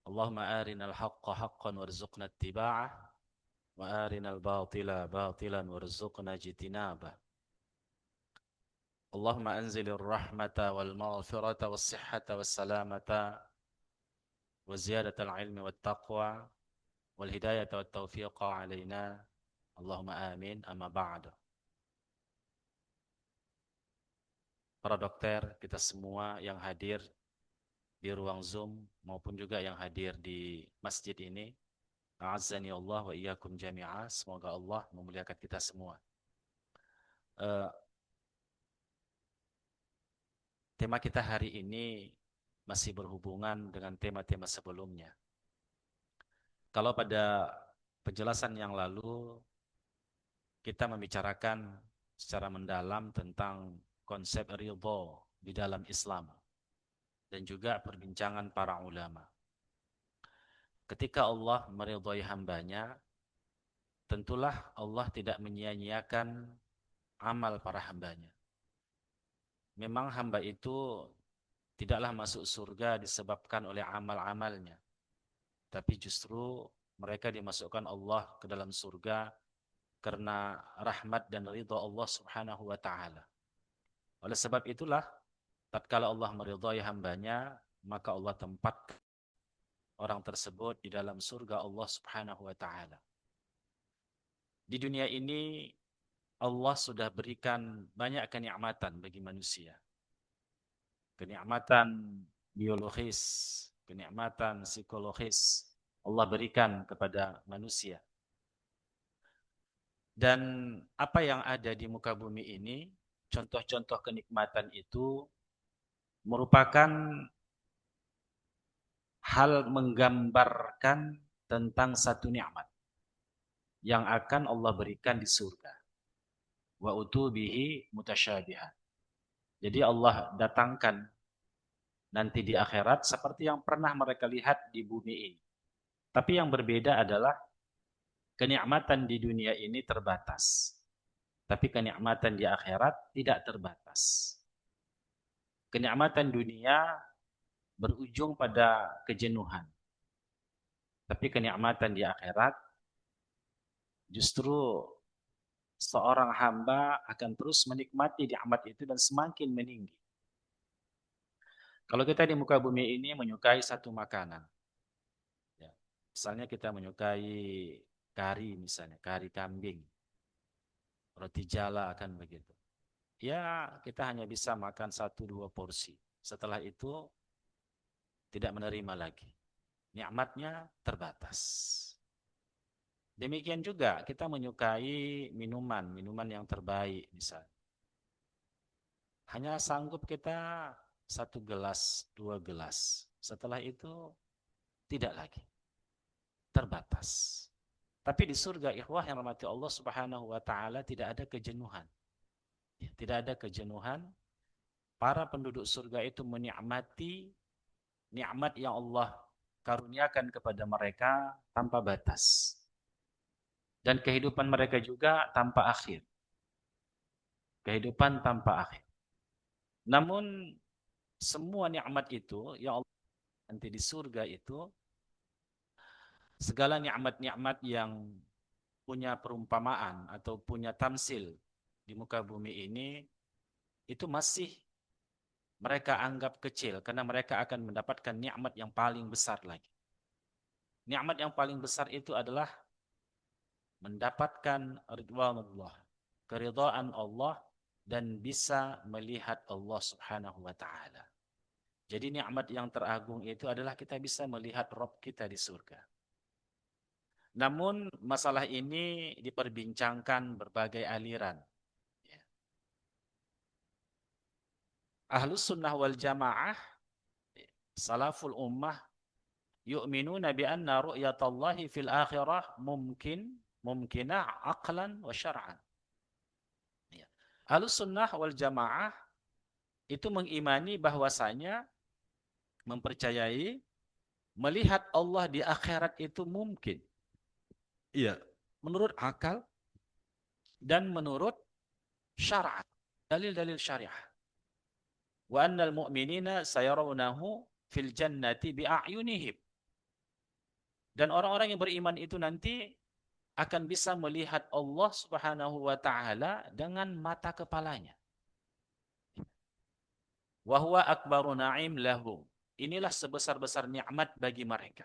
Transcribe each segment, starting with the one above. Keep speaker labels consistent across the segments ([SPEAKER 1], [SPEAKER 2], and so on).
[SPEAKER 1] Allahumma arinal haqqa haqqan warzuqna ittiba'ah wa arinal batila batilan warzuqna jitinabah. Allahumma anzilir rahmata wal maghfirata was sihhata was salamata wa ziyadatal ilmi wat taqwa wal hidayata wat taufiqa alaina. Allahumma amin, amma ba'du. Para dokter, kita semua yang hadir di ruang Zoom maupun juga yang hadir di masjid ini, a'azzani Allah wa iyyakum jami'ah. Semoga Allah memuliakan kita semua. Eh, Tema kita hari ini masih berhubungan dengan tema-tema sebelumnya. Kalau pada penjelasan yang lalu kita membicarakan secara mendalam tentang konsep ridho di dalam Islam dan juga perbincangan para ulama. Ketika Allah meridhoi hambanya, tentulah Allah tidak menyia-nyiakan amal para hambanya. Memang hamba itu tidaklah masuk surga disebabkan oleh amal-amalnya, tapi justru mereka dimasukkan Allah ke dalam surga karena rahmat dan ridha Allah Subhanahu wa taala. Oleh sebab itulah, tatkala Allah meridhai hambanya, maka Allah tempatkan orang tersebut di dalam surga Allah Subhanahu wa taala. Di dunia ini Allah sudah berikan banyak kenikmatan bagi manusia. Kenikmatan biologis, kenikmatan psikologis Allah berikan kepada manusia. Dan apa yang ada di muka bumi ini, contoh-contoh kenikmatan itu merupakan hal menggambarkan tentang satu nikmat yang akan Allah berikan di surga. Wa utubihi mutasyabihan. Jadi Allah datangkan nanti di akhirat seperti yang pernah mereka lihat di bumi ini. Tapi yang berbeda adalah kenikmatan di dunia ini terbatas. Tapi kenikmatan di akhirat tidak terbatas. Kenikmatan dunia berujung pada kejenuhan. Tapi kenikmatan di akhirat justru seorang hamba akan terus menikmati nikmat itu dan semakin meninggi. Kalau kita di muka bumi ini menyukai satu makanan, ya, misalnya kita menyukai kari, misalnya kari kambing, roti jala akan begitu. Ya, kita hanya bisa makan 1-2 porsi. Setelah itu tidak menerima lagi. Nikmatnya terbatas. Demikian juga kita menyukai minuman yang terbaik misalnya. Hanya sanggup kita 1 gelas, 2 gelas. Setelah itu tidak lagi. Terbatas. Tapi di surga ikhwah yang rahmati Allah Subhanahu wa taala tidak ada kejenuhan. Tidak ada kejenuhan. Para penduduk surga itu menikmati nikmat yang Allah karuniakan kepada mereka tanpa batas. Dan kehidupan mereka juga tanpa akhir. Kehidupan tanpa akhir. Namun semua nikmat itu yang Allah nanti di surga itu, segala nikmat-nikmat yang punya perumpamaan atau punya tamsil di muka bumi ini, itu masih mereka anggap kecil karena mereka akan mendapatkan nikmat yang paling besar lagi. Nikmat yang paling besar itu adalah mendapatkan ridwanullah, keridhaan Allah dan bisa melihat Allah Subhanahu wa taala. Jadi nikmat yang teragung itu adalah kita bisa melihat Rabb kita di surga. Namun masalah ini diperbincangkan berbagai aliran. Ahlus sunnah wal jamaah, salaful ummah, yu'minuna bi anna ru'yatallahi fil akhirah mumkinah aqlan wa syar'an. Ahlus sunnah wal jamaah itu mengimani bahwasanya, mempercayai melihat Allah di akhirat itu mungkin. Iya, menurut akal dan menurut syar'at, dalil-dalil syariah. Wa annal mu'minina sayarawnahu fil jannati bi'ayunihim. Dan orang-orang yang beriman itu nanti akan bisa melihat Allah Subhanahu wa taala dengan mata kepalanya. Wa huwa akbaru na'im lahum. Inilah sebesar-besar nikmat bagi mereka.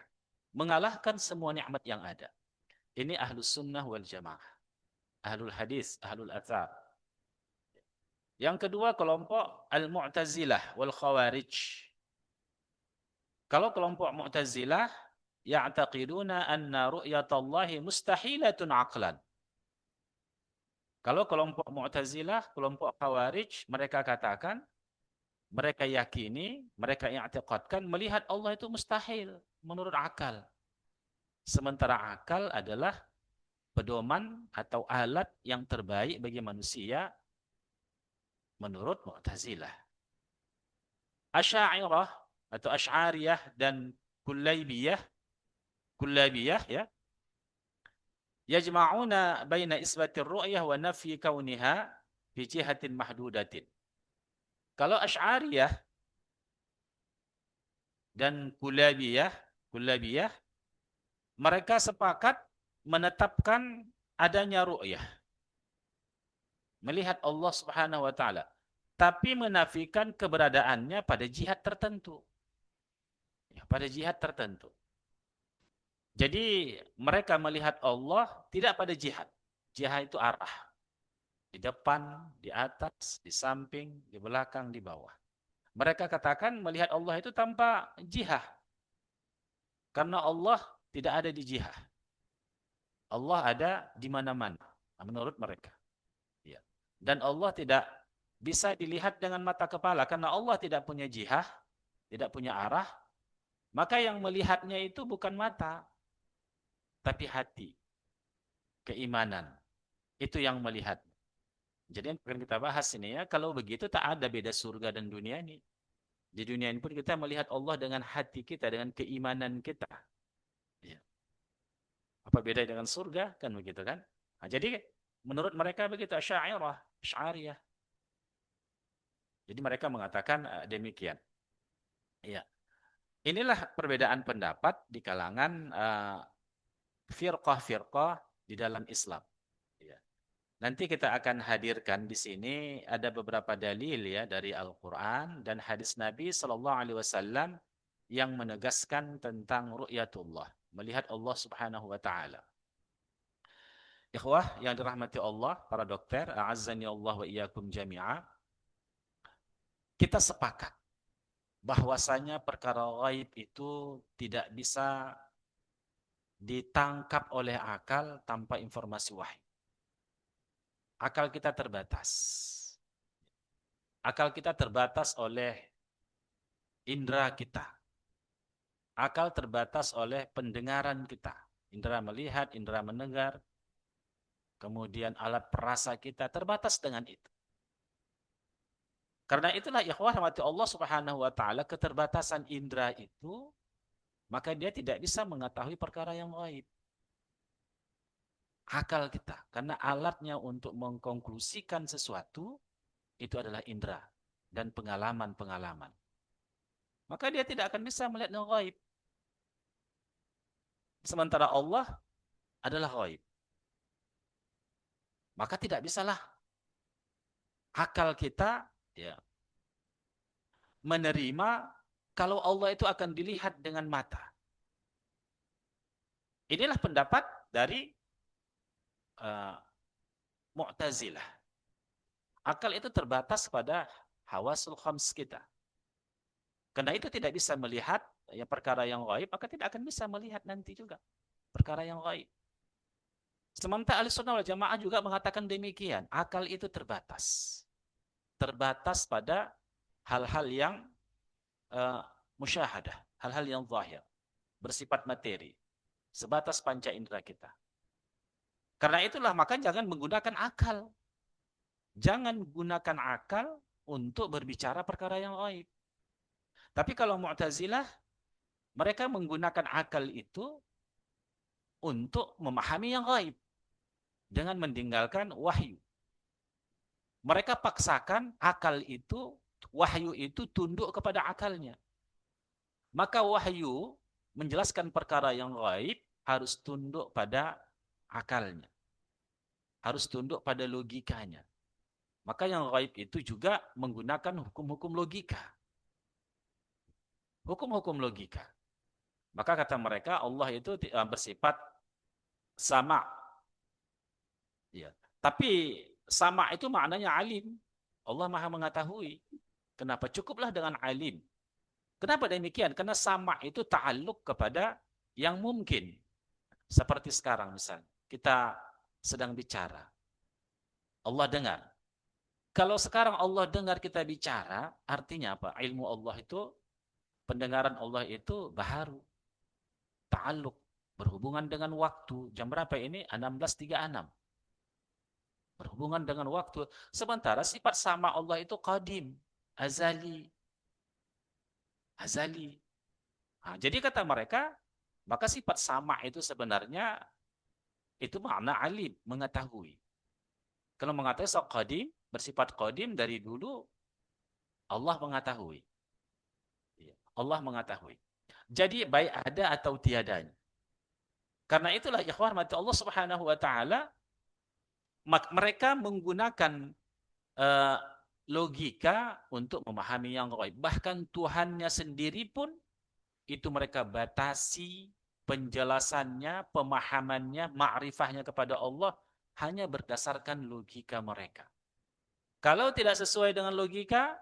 [SPEAKER 1] Mengalahkan semua nikmat yang ada. Ini ahlus sunnah wal jamaah. Ahlul hadis, ahlul athar. Yang kedua kelompok al-mu'tazilah wal khawarij. Kalau kelompok mu'tazilah ya'taqiduna anna ru'yatallahi mustahilatun aqlan. Kalau kelompok mu'tazilah, kelompok khawarij, mereka katakan, mereka yakini, mereka i'tiqadkan melihat Allah itu mustahil menurut akal. Sementara akal adalah pedoman atau alat yang terbaik bagi manusia menurut Mu'tazilah. Asy'ariyah atau Asy'ariyah dan Kullaibiyah ya, yajma'una baina isbatir ru'yah wa nafyi kauniha fi jihatin mahdudatin. Kalau Asy'ariyah dan Kullaibiyah mereka sepakat menetapkan adanya ru'yah, melihat Allah Subhanahu wa taala, tapi menafikan keberadaannya pada jihad tertentu. Ya, pada jihad tertentu. Jadi mereka melihat Allah tidak pada jihad. Jihad itu arah. Di depan, di atas, di samping, di belakang, di bawah. Mereka katakan melihat Allah itu tanpa jihad. Karena Allah tidak ada di jihad. Allah ada di mana-mana, menurut mereka. Ya. Dan Allah tidak bisa dilihat dengan mata kepala, karena Allah tidak punya jihah, tidak punya arah. Maka yang melihatnya itu bukan mata, tapi hati, keimanan. Itu yang melihat. Jadi yang akan kita bahas ini ya, kalau begitu tak ada beda surga dan dunia ini. Di dunia ini pun kita melihat Allah dengan hati kita, dengan keimanan kita. Ya. Apa beda dengan surga? Kan begitu kan? Nah, jadi menurut mereka begitu, Asy'ariyah. Jadi mereka mengatakan demikian. Ya. Inilah perbedaan pendapat di kalangan firqah-firqah di dalam Islam. Ya. Nanti kita akan hadirkan di sini ada beberapa dalil ya dari Al-Quran dan hadis Nabi Sallallahu Alaihi Wasallam yang menegaskan tentang ru'yatullah, melihat Allah Subhanahu Wa Taala. Ikhwah yang dirahmati Allah, para dokter, a'azzani Allah wa iyyakum jami'a. Kita sepakat bahwasanya perkara gaib itu tidak bisa ditangkap oleh akal tanpa informasi wahyu. Akal kita terbatas. Akal kita terbatas oleh indera kita. Akal terbatas oleh pendengaran kita. Indera melihat, indera mendengar. Kemudian alat perasa kita terbatas dengan itu. Karena itulah ikhwah rahmati Allah Subhanahu wa taala, keterbatasan indera itu, maka dia tidak bisa mengetahui perkara yang gaib. Akal kita, karena alatnya untuk mengkonklusikan sesuatu itu adalah indera dan pengalaman-pengalaman. Maka dia tidak akan bisa melihat yang gaib. Sementara Allah adalah gaib. Maka tidak bisalah akal kita ya menerima kalau Allah itu akan dilihat dengan mata. Inilah pendapat dari Mu'tazilah. Akal itu terbatas pada hawasul khams kita. Karena itu tidak bisa melihat ya perkara yang gaib, maka tidak akan bisa melihat nanti juga perkara yang gaib. Sementara Ahlussunnah wal Jamaah juga mengatakan demikian. Akal itu terbatas. Terbatas pada hal-hal yang musyahadah, hal-hal yang zahir, bersifat materi, sebatas panca indera kita. Karena itulah maka jangan menggunakan akal. Jangan gunakan akal untuk berbicara perkara yang gaib. Tapi kalau Mu'tazilah, mereka menggunakan akal itu untuk memahami yang gaib dengan meninggalkan wahyu. Mereka paksakan akal itu, wahyu itu tunduk kepada akalnya. Maka wahyu menjelaskan perkara yang gaib harus tunduk pada akalnya, harus tunduk pada logikanya. Maka yang gaib itu juga menggunakan hukum-hukum logika. Hukum-hukum logika. Maka kata mereka Allah itu bersifat sama. Ya. Tapi sama itu maknanya alim. Allah Maha mengetahui. Kenapa? Cukuplah dengan alim. Kenapa demikian? Karena sama itu ta'aluk kepada yang mungkin. Seperti sekarang misalnya. Kita sedang bicara. Allah dengar. Kalau sekarang Allah dengar kita bicara, artinya apa? Ilmu Allah itu, pendengaran Allah itu baharu. Ta'aluk. Berhubungan dengan waktu. Jam berapa ini? 16.36. Berhubungan dengan waktu. Sementara sifat sama Allah itu qadim. Azali. Azali. Nah, jadi kata mereka, maka sifat sama itu sebenarnya itu makna alim, mengetahui. Kalau mengatakan sok qadim, bersifat qadim dari dulu, Allah mengetahui. Allah mengetahui. Jadi baik ada atau tiadanya. Karena itulah ikhwan mati Allah Subhanahu wa taala, mereka menggunakan uh, logika untuk memahami yang gaib. Bahkan Tuhannya sendiri pun itu mereka batasi penjelasannya, pemahamannya, ma'rifahnya kepada Allah hanya berdasarkan logika mereka. Kalau tidak sesuai dengan logika,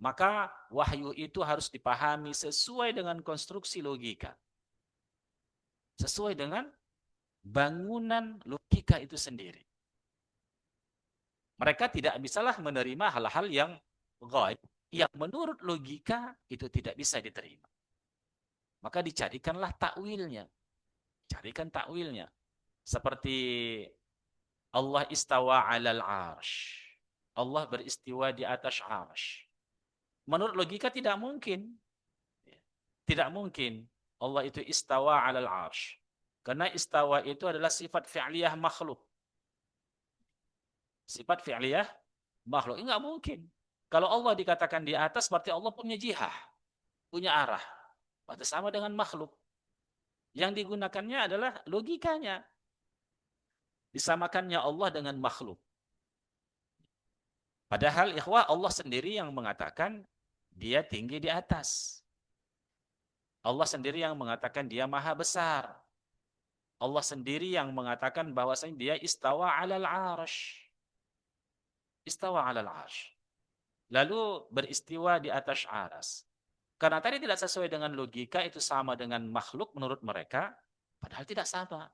[SPEAKER 1] maka wahyu itu harus dipahami sesuai dengan konstruksi logika. Sesuai dengan bangunan logika itu sendiri. Mereka tidak bisalah menerima hal-hal yang gaib, yang menurut logika itu tidak bisa diterima. Maka dicarikanlah takwilnya. Carikan takwilnya. Seperti Allah istawa 'alal 'arsy. Allah beristiwa di atas 'arsy. Menurut logika tidak mungkin. Tidak mungkin Allah itu istawa 'alal 'arsy. Karena istawa itu adalah sifat fi'liyah makhluk. Sifat fi'liyah makhluk. Enggak mungkin. Kalau Allah dikatakan di atas berarti Allah punya jihah, punya arah. Berarti sama dengan makhluk. Yang digunakannya adalah logikanya. Disamakannya Allah dengan makhluk. Padahal ikhwah Allah sendiri yang mengatakan dia tinggi di atas. Allah sendiri yang mengatakan dia maha besar. Allah sendiri yang mengatakan bahwasanya dia istawa 'alal 'arsy. Istawa 'alal 'arsy. Lalu beristiwa di atas aras. Karena tadi tidak sesuai dengan logika, itu sama dengan makhluk menurut mereka, padahal tidak sama.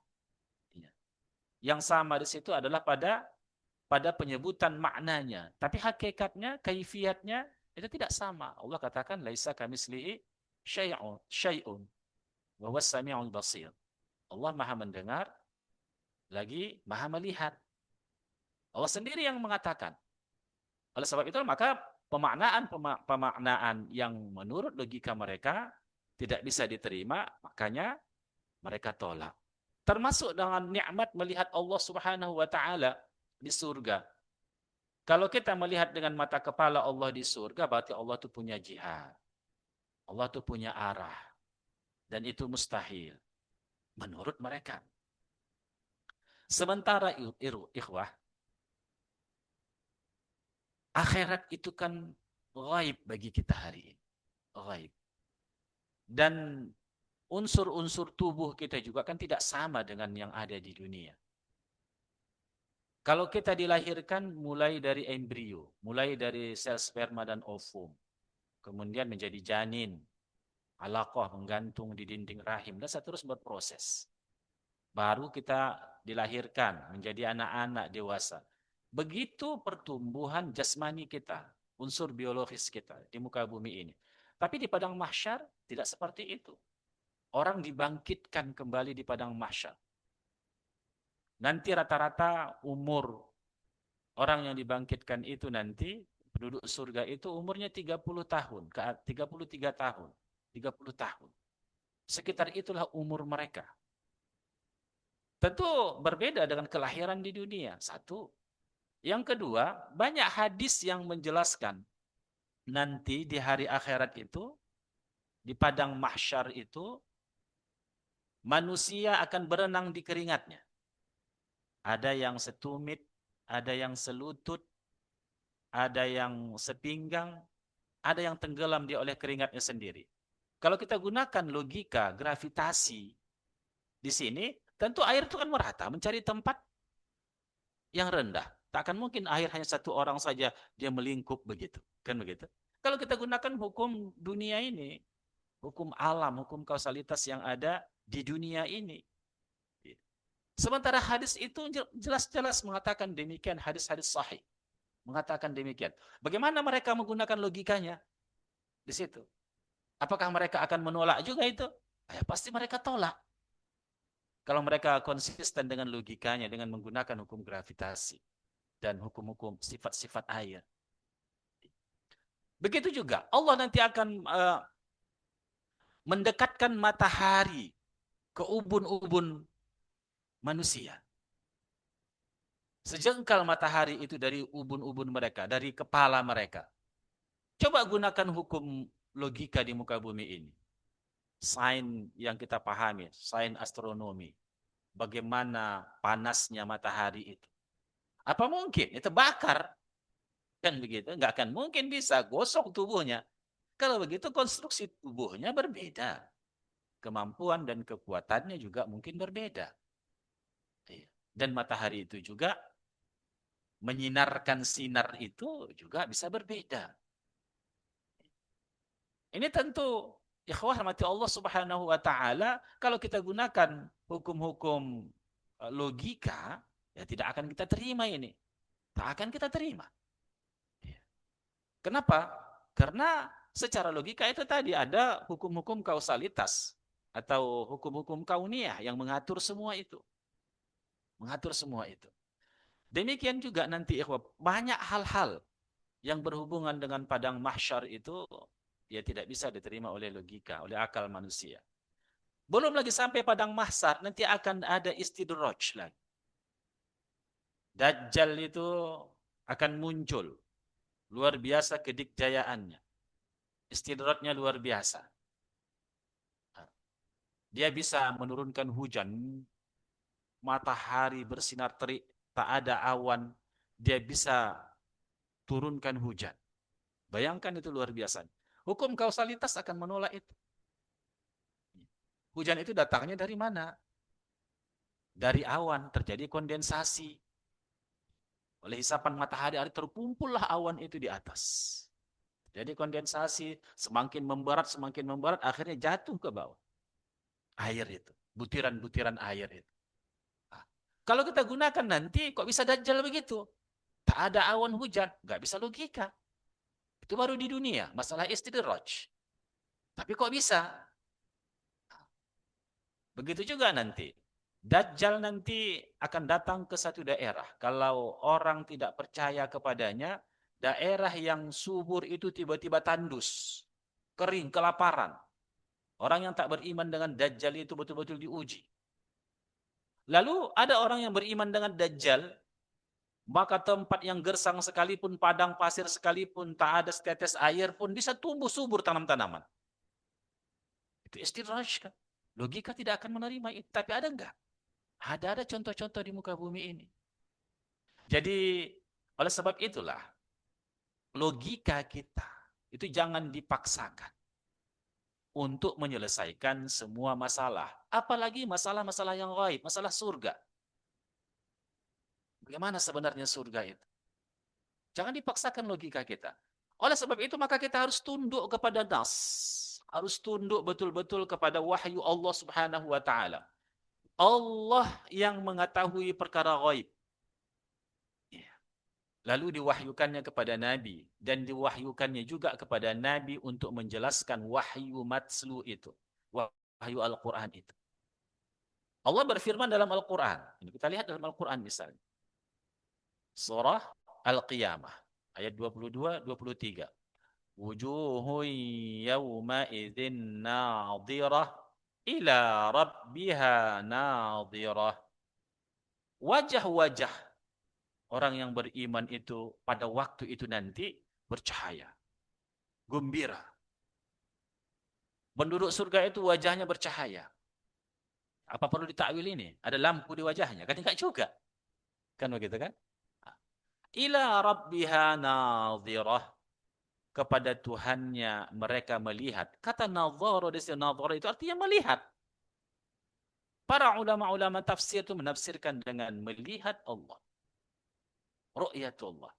[SPEAKER 1] Yang sama di situ adalah pada penyebutan maknanya, tapi hakikatnya, kaifiatnya itu tidak sama. Allah katakan laisa kamitslihi syai'un wa huwas samiul basir. Allah Maha mendengar lagi Maha melihat. Allah sendiri yang mengatakan. Oleh sebab itu maka pemaknaan yang menurut logika mereka tidak bisa diterima, makanya mereka tolak. Termasuk dengan nikmat melihat Allah Subhanahu wa taala di surga. Kalau kita melihat dengan mata kepala Allah di surga, berarti Allah itu punya jihad. Allah itu punya arah. Dan itu mustahil menurut mereka. Sementara ikhwah, akhirat itu kan gaib bagi kita hari ini. Gaib. Dan unsur-unsur tubuh kita juga kan tidak sama dengan yang ada di dunia. Kalau kita dilahirkan mulai dari embrio, mulai dari sel sperma dan ovum, kemudian menjadi janin, alaqah menggantung di dinding rahim, dan terus berproses. Baru kita dilahirkan menjadi anak-anak dewasa. Begitu pertumbuhan jasmani kita, unsur biologis kita di muka bumi ini. Tapi di padang mahsyar tidak seperti itu. Orang dibangkitkan kembali di padang mahsyar. Nanti rata-rata umur orang yang dibangkitkan itu nanti, penduduk surga itu umurnya 30 tahun, 33 tahun, 30 tahun. Sekitar itulah umur mereka. Tentu berbeda dengan kelahiran di dunia. Satu. Yang kedua, banyak hadis yang menjelaskan nanti di hari akhirat itu, di padang mahsyar itu, Manusia akan berenang di keringatnya. Ada yang setumit, ada yang selutut, ada yang sepinggang, ada yang tenggelam dia oleh keringatnya sendiri. Kalau kita gunakan logika gravitasi di sini, tentu air itu kan merata, mencari tempat yang rendah. Tak akan mungkin air hanya satu orang saja dia melingkup begitu, kan begitu? Kalau kita gunakan hukum dunia ini, hukum alam, hukum kausalitas yang ada di dunia ini. Sementara hadis itu jelas-jelas mengatakan demikian, hadis-hadis sahih mengatakan demikian. Bagaimana mereka menggunakan logikanya di situ? Apakah mereka akan menolak juga itu? Ya, pasti mereka tolak. Kalau mereka konsisten dengan logikanya, dengan menggunakan hukum gravitasi dan hukum-hukum sifat-sifat air. Begitu juga Allah nanti akan mendekatkan matahari ke ubun-ubun manusia. Sejengkal matahari itu dari ubun-ubun mereka, dari kepala mereka. Coba gunakan hukum logika di muka bumi ini. Sains yang kita pahami, sains astronomi. Bagaimana panasnya matahari itu. Apa mungkin? Itu bakar. Kan begitu? Nggak akan mungkin bisa gosok tubuhnya. Kalau begitu konstruksi tubuhnya berbeda. Kemampuan dan kekuatannya juga mungkin berbeda. Dan matahari itu juga menyinarkan sinar itu juga bisa berbeda. Ini tentu ikhwah rahmati Allah Subhanahu wa taala, kalau kita gunakan hukum-hukum logika, ya tidak akan kita terima ini. Tak akan kita terima. Kenapa? Karena secara logika itu tadi ada hukum-hukum kausalitas atau hukum-hukum kauniyah yang mengatur semua itu. Mengatur semua itu. Demikian juga nanti ikhwah, banyak hal-hal yang berhubungan dengan padang mahsyar itu ya tidak bisa diterima oleh logika, oleh akal manusia. Belum lagi sampai padang mahsyar, nanti akan ada istidraj lagi. Dajjal itu akan muncul. Luar biasa kedikjayaannya. Istidrajnya luar biasa. Dia bisa menurunkan hujan, matahari bersinar terik, tak ada awan, dia bisa turunkan hujan. Bayangkan itu luar biasa. Hukum kausalitas akan menolak itu. Hujan itu datangnya dari mana? Dari awan, terjadi kondensasi. Oleh hisapan matahari, terkumpullah awan itu di atas. Jadi kondensasi semakin membarat, akhirnya jatuh ke bawah. Air itu, butiran-butiran air itu. Nah, kalau kita gunakan nanti, kok bisa dajjal begitu? Tak ada awan hujan, nggak bisa logika. Itu baru di dunia, masalah istidraj. Tapi kok bisa? Begitu juga nanti. Dajjal nanti akan datang ke satu daerah. Kalau orang tidak percaya kepadanya, daerah yang subur itu tiba-tiba tandus, kering, kelaparan. Orang yang tak beriman dengan Dajjal itu betul-betul diuji. Lalu ada orang yang beriman dengan Dajjal, maka tempat yang gersang sekalipun, padang pasir sekalipun, tak ada setetes air pun bisa tumbuh subur tanam-tanaman. Itu istidraj kan. Logika tidak akan menerima itu. Tapi ada enggak? Ada contoh-contoh di muka bumi ini. Jadi oleh sebab itulah logika kita itu jangan dipaksakan untuk menyelesaikan semua masalah. Apalagi masalah-masalah yang gaib, masalah surga. Bagaimana sebenarnya surga itu? Jangan dipaksakan logika kita. Oleh sebab itu maka kita harus tunduk kepada nas. Harus tunduk betul-betul kepada wahyu Allah Subhanahu wa taala. Allah yang mengetahui perkara gaib. Lalu diwahyukannya kepada Nabi. Dan diwahyukannya juga kepada Nabi untuk menjelaskan wahyu matslu itu. Wahyu Al-Quran itu. Allah berfirman dalam Al-Quran. Ini kita lihat dalam Al-Quran misalnya. Surah Al-Qiyamah. Ayat 22-23. Wujuhun yawma idzin nadhirah ila rabbiha nadhirah. Wajah-wajah orang yang beriman itu pada waktu itu nanti bercahaya, gembira. Penduduk surga itu wajahnya bercahaya. Apa perlu ditakwil ini? Ada lampu di wajahnya? Kan enggak juga. Kan begitu kan? Ila rabbiha nadhirah. Kepada Tuhannya mereka melihat. Kata nadhara di sini, nadhara itu artinya melihat. Para ulama-ulama tafsir itu menafsirkan dengan melihat Allah. Ru'yatullah.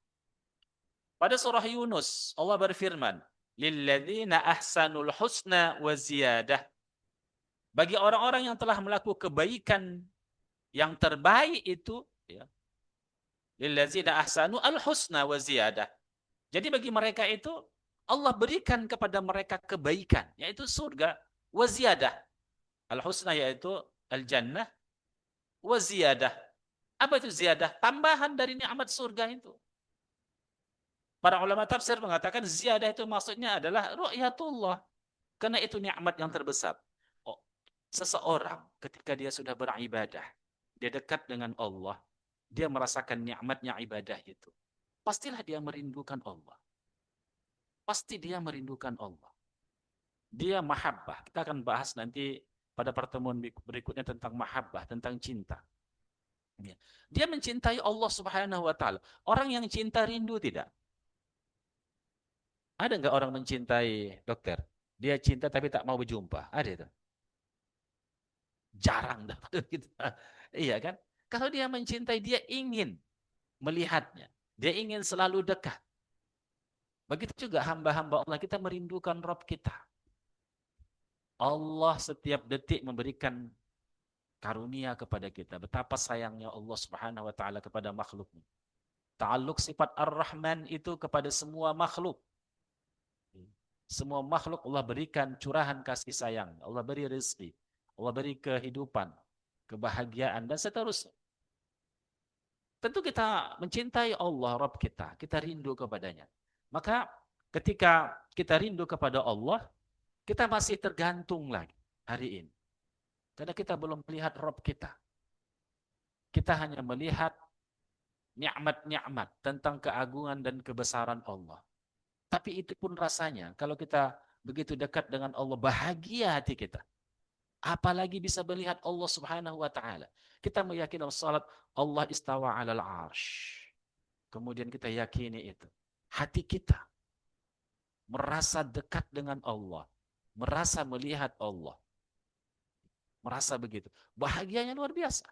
[SPEAKER 1] Pada surah Yunus, Allah berfirman, lilladzina ahsanul husna wa ziyadah. Bagi orang-orang yang telah melakukan kebaikan yang terbaik itu, ya, lilladzina ahsanu al husna wa ziyadah. Jadi bagi mereka itu Allah berikan kepada mereka kebaikan, yaitu surga, wa ziyadah. Al husna yaitu al jannah, wa ziyadah. Apa itu ziyadah? Tambahan dari nikmat surga itu. Para ulama tafsir mengatakan ziyadah itu maksudnya adalah ru'yatullah. Karena itu nikmat yang terbesar. Oh, seseorang ketika dia sudah beribadah, dia dekat dengan Allah, dia merasakan nikmatnya ibadah itu. Pastilah dia merindukan Allah. Pasti dia merindukan Allah. Dia mahabbah. Kita akan bahas nanti pada pertemuan berikutnya tentang mahabbah, tentang cinta. Ya. Dia mencintai Allah Subhanahu wa taala. Orang yang cinta rindu tidak? Ada nggak orang mencintai dokter? Dia cinta tapi tak mau berjumpa. Ada itu. Jarang dapat gitu. Iya kan? Kalau dia mencintai, dia ingin melihatnya. Dia ingin selalu dekat. Begitu juga hamba-hamba Allah, kita merindukan Rabb kita. Allah setiap detik memberikan karunia kepada kita. Betapa sayangnya Allah Subhanahu wa taala kepada makhluknya. Ta'alluq sifat Ar-Rahman itu kepada semua makhluk. Semua makhluk Allah berikan curahan kasih sayang. Allah beri rezeki. Allah beri kehidupan, kebahagiaan, dan seterusnya. Tentu kita mencintai Allah, Rabb kita. Kita rindu kepadanya. Maka ketika kita rindu kepada Allah, kita masih tergantung lagi hari ini. Karena kita belum melihat Rabb kita. Kita hanya melihat nikmat-nikmat tentang keagungan dan kebesaran Allah. Tapi itu pun rasanya, kalau kita begitu dekat dengan Allah, bahagia hati kita. Apalagi bisa melihat Allah Subhanahu wa taala. Kita meyakini salat Allah istawa 'alal 'arsy. Kemudian kita yakini itu. Hati kita merasa dekat dengan Allah, merasa melihat Allah. Merasa begitu. Bahagianya luar biasa.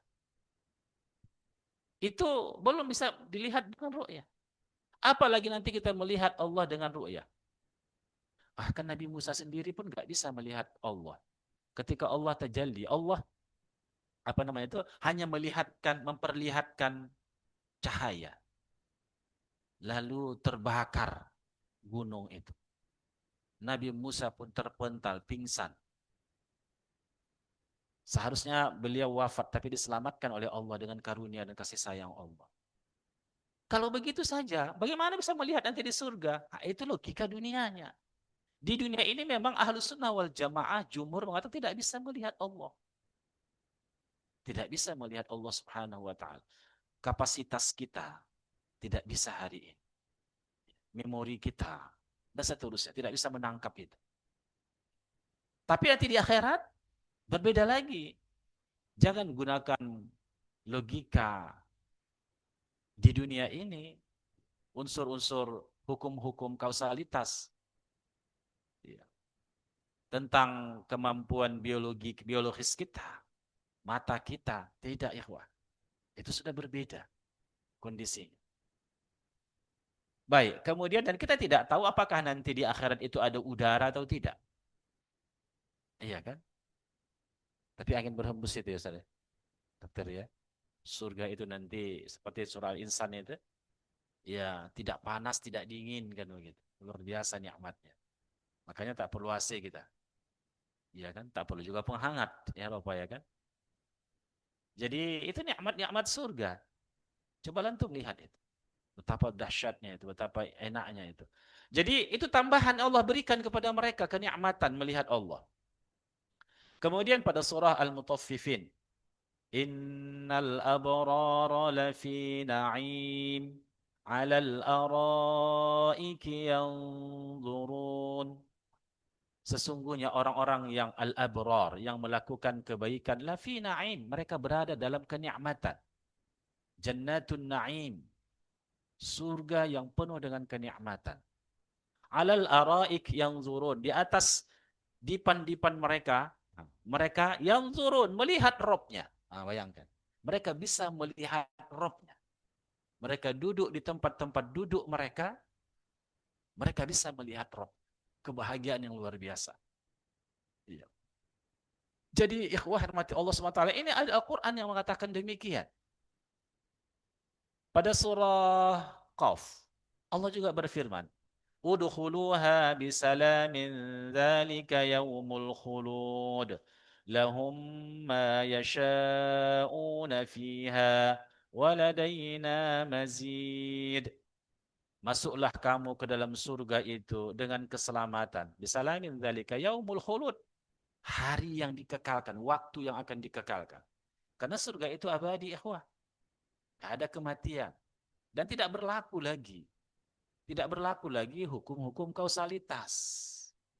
[SPEAKER 1] Itu belum bisa dilihat dengan ru'yah. Apalagi nanti kita melihat Allah dengan ru'yah. Bahkan Nabi Musa sendiri pun nggak bisa melihat Allah. Ketika Allah tajalli, Allah apa namanya itu hanya melihatkan, memperlihatkan cahaya. Lalu terbakar gunung itu. Nabi Musa pun terpental, pingsan. Seharusnya beliau wafat, tapi diselamatkan oleh Allah dengan karunia dan kasih sayang Allah. Kalau begitu saja, bagaimana bisa melihat nanti di surga? Nah, itu logika dunianya. Di dunia ini memang Ahlus Sunnah wal Jamaah jumhur mengatakan tidak bisa melihat Allah. Tidak bisa melihat Allah Subhanahu wa taala. Kapasitas kita tidak bisa hari ini. Memori kita dan seterusnya tidak bisa menangkap itu. Tapi nanti di akhirat berbeda lagi. Jangan gunakan logika di dunia ini, unsur-unsur hukum-hukum kausalitas. Ya. Tentang kemampuan biologis kita, mata kita, tidak ikhwah. Itu sudah berbeda kondisinya. Baik, kemudian dan kita tidak tahu apakah nanti di akhirat itu ada udara atau tidak. Iya kan? Tapi angin berhembus itu ya, Ustaz. Dokter ya. Surga itu nanti seperti surah Al-Insan itu, ya tidak panas, tidak dingin kan begitu. Luar biasa nikmatnya. Makanya tak perlu AC kita. Iya kan? Tak perlu juga penghangat ya Bapak ya kan? Jadi itu nikmat-nikmat surga. Coba antum lihat itu. Betapa dahsyatnya itu, betapa enaknya itu. Jadi itu tambahan Allah berikan kepada mereka kenikmatan melihat Allah. Kemudian pada surah Al-Mutaffifin, Innal abrara lafi na'im 'alal araiki yanzurun. Sesungguhnya orang-orang yang al-abrar, yang melakukan kebaikan, lafi na'im, mereka berada dalam kenikmatan. Jannatun na'im, surga yang penuh dengan kenikmatan. Alal araik yang zurun, di atas dipan-dipan mereka, mereka yang zurun, melihat Robnya. Bayangkan, mereka bisa melihat Robnya. Mereka duduk di tempat-tempat duduk mereka, mereka bisa melihat Rob. Kebahagiaan yang luar biasa. Iya. Jadi ikhwah hormati Allah SWT, ini ada Al-Quran yang mengatakan demikian. Pada surah Qaf, Allah juga berfirman, udkhuluha bisalamin dzalika yaumul khulud. Lahum ma yasha'una fiha waladaina mazid. Masuklah kamu ke dalam surga itu dengan keselamatan. Bisalamin dzalika yaumul khulud. Hari yang dikekalkan, waktu yang akan dikekalkan. Karena surga itu abadi, ikhwah. Tidak ada kematian. Dan tidak berlaku lagi. Tidak berlaku lagi hukum-hukum kausalitas.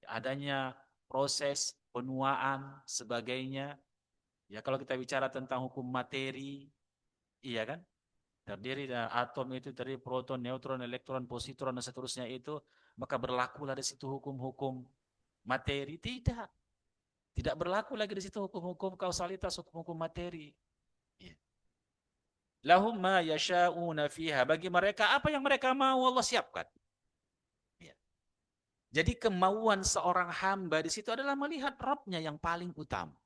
[SPEAKER 1] Adanya proses penuaan, sebagainya. Ya kalau kita bicara tentang hukum materi, iya kan? Terdiri dari atom itu, dari proton, neutron, elektron, positron, dan seterusnya itu, maka berlakulah di situ hukum-hukum materi. Tidak. Tidak berlaku lagi di situ hukum-hukum kausalitas, hukum-hukum materi. Ya. Lahum ma yasha'una fiha. Bagi mereka, apa yang mereka mau Allah siapkan. Ya. Jadi kemauan seorang hamba di situ adalah melihat Rabbnya yang paling utama.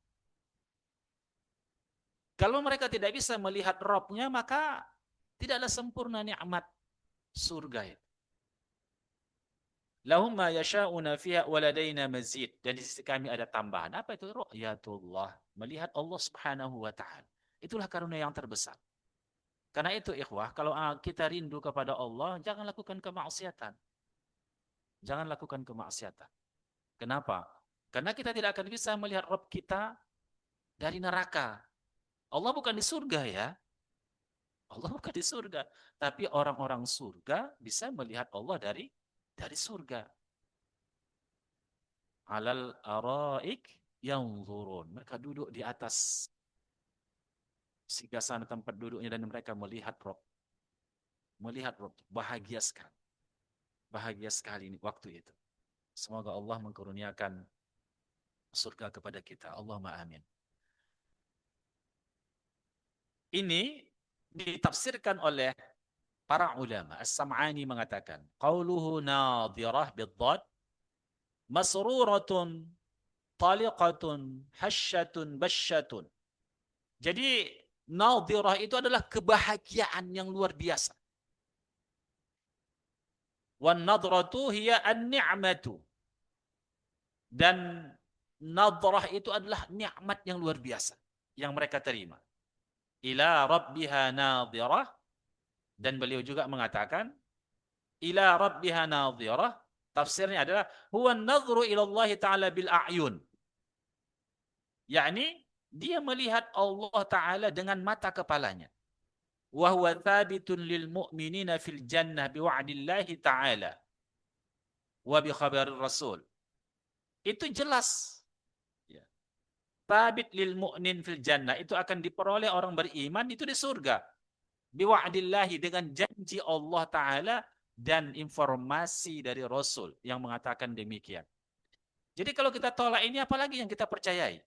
[SPEAKER 1] Kalau mereka tidak bisa melihat Rabbnya, maka tidaklah sempurna nikmat surga itu. Lahum ma yasha'una fiha waladaina mazid. Dan di sisi kami ada tambahan. Apa itu? Ru'yatullah. Melihat Allah Subhanahu wa ta'ala. Itulah karunia yang terbesar. Karena itu ikhwah, kalau kita rindu kepada Allah, jangan lakukan kemaksiatan. Jangan lakukan kemaksiatan. Kenapa? Karena kita tidak akan bisa melihat Rabb kita dari neraka. Allah bukan di surga ya. Allah bukan di surga. Tapi orang-orang surga bisa melihat Allah dari surga. Alal araik yanzurun. Mereka duduk di atas singgasana tempat duduknya dan mereka melihat Rabb. Melihat Rabb. Bahagia sekali. Bahagia sekali ini waktu itu. Semoga Allah mengkurniakan surga kepada kita. Allahumma amin. Ini ditafsirkan oleh para ulama. As-Sam'ani mengatakan, qauluhu nadhirah bid-dhad masruratun taliqatun hasyatun basyatun. Jadi nadhirah itu adalah kebahagiaan yang luar biasa. Wan nadratu hiya an-ni'matu. Dan nadrah itu adalah nikmat yang luar biasa yang mereka terima. Ila rabbiha nadhirah. Dan beliau juga mengatakan ila rabbiha nadhirah, tafsirnya adalah huwa an-nadhru ila Allah taala bil a'yun. Yakni dia melihat Allah taala dengan mata kepalanya. Wa huwa thabitun lil mu'minina fil jannah bi wa'dillahi taala wa bi khabarir rasul. Itu jelas. Ya. Thabit lil mu'min fil jannah, itu akan diperoleh orang beriman itu di surga. Biwa'dillahi, dengan janji Allah Ta'ala dan informasi dari Rasul yang mengatakan demikian. Jadi kalau kita tolak ini, apalagi yang kita percayai?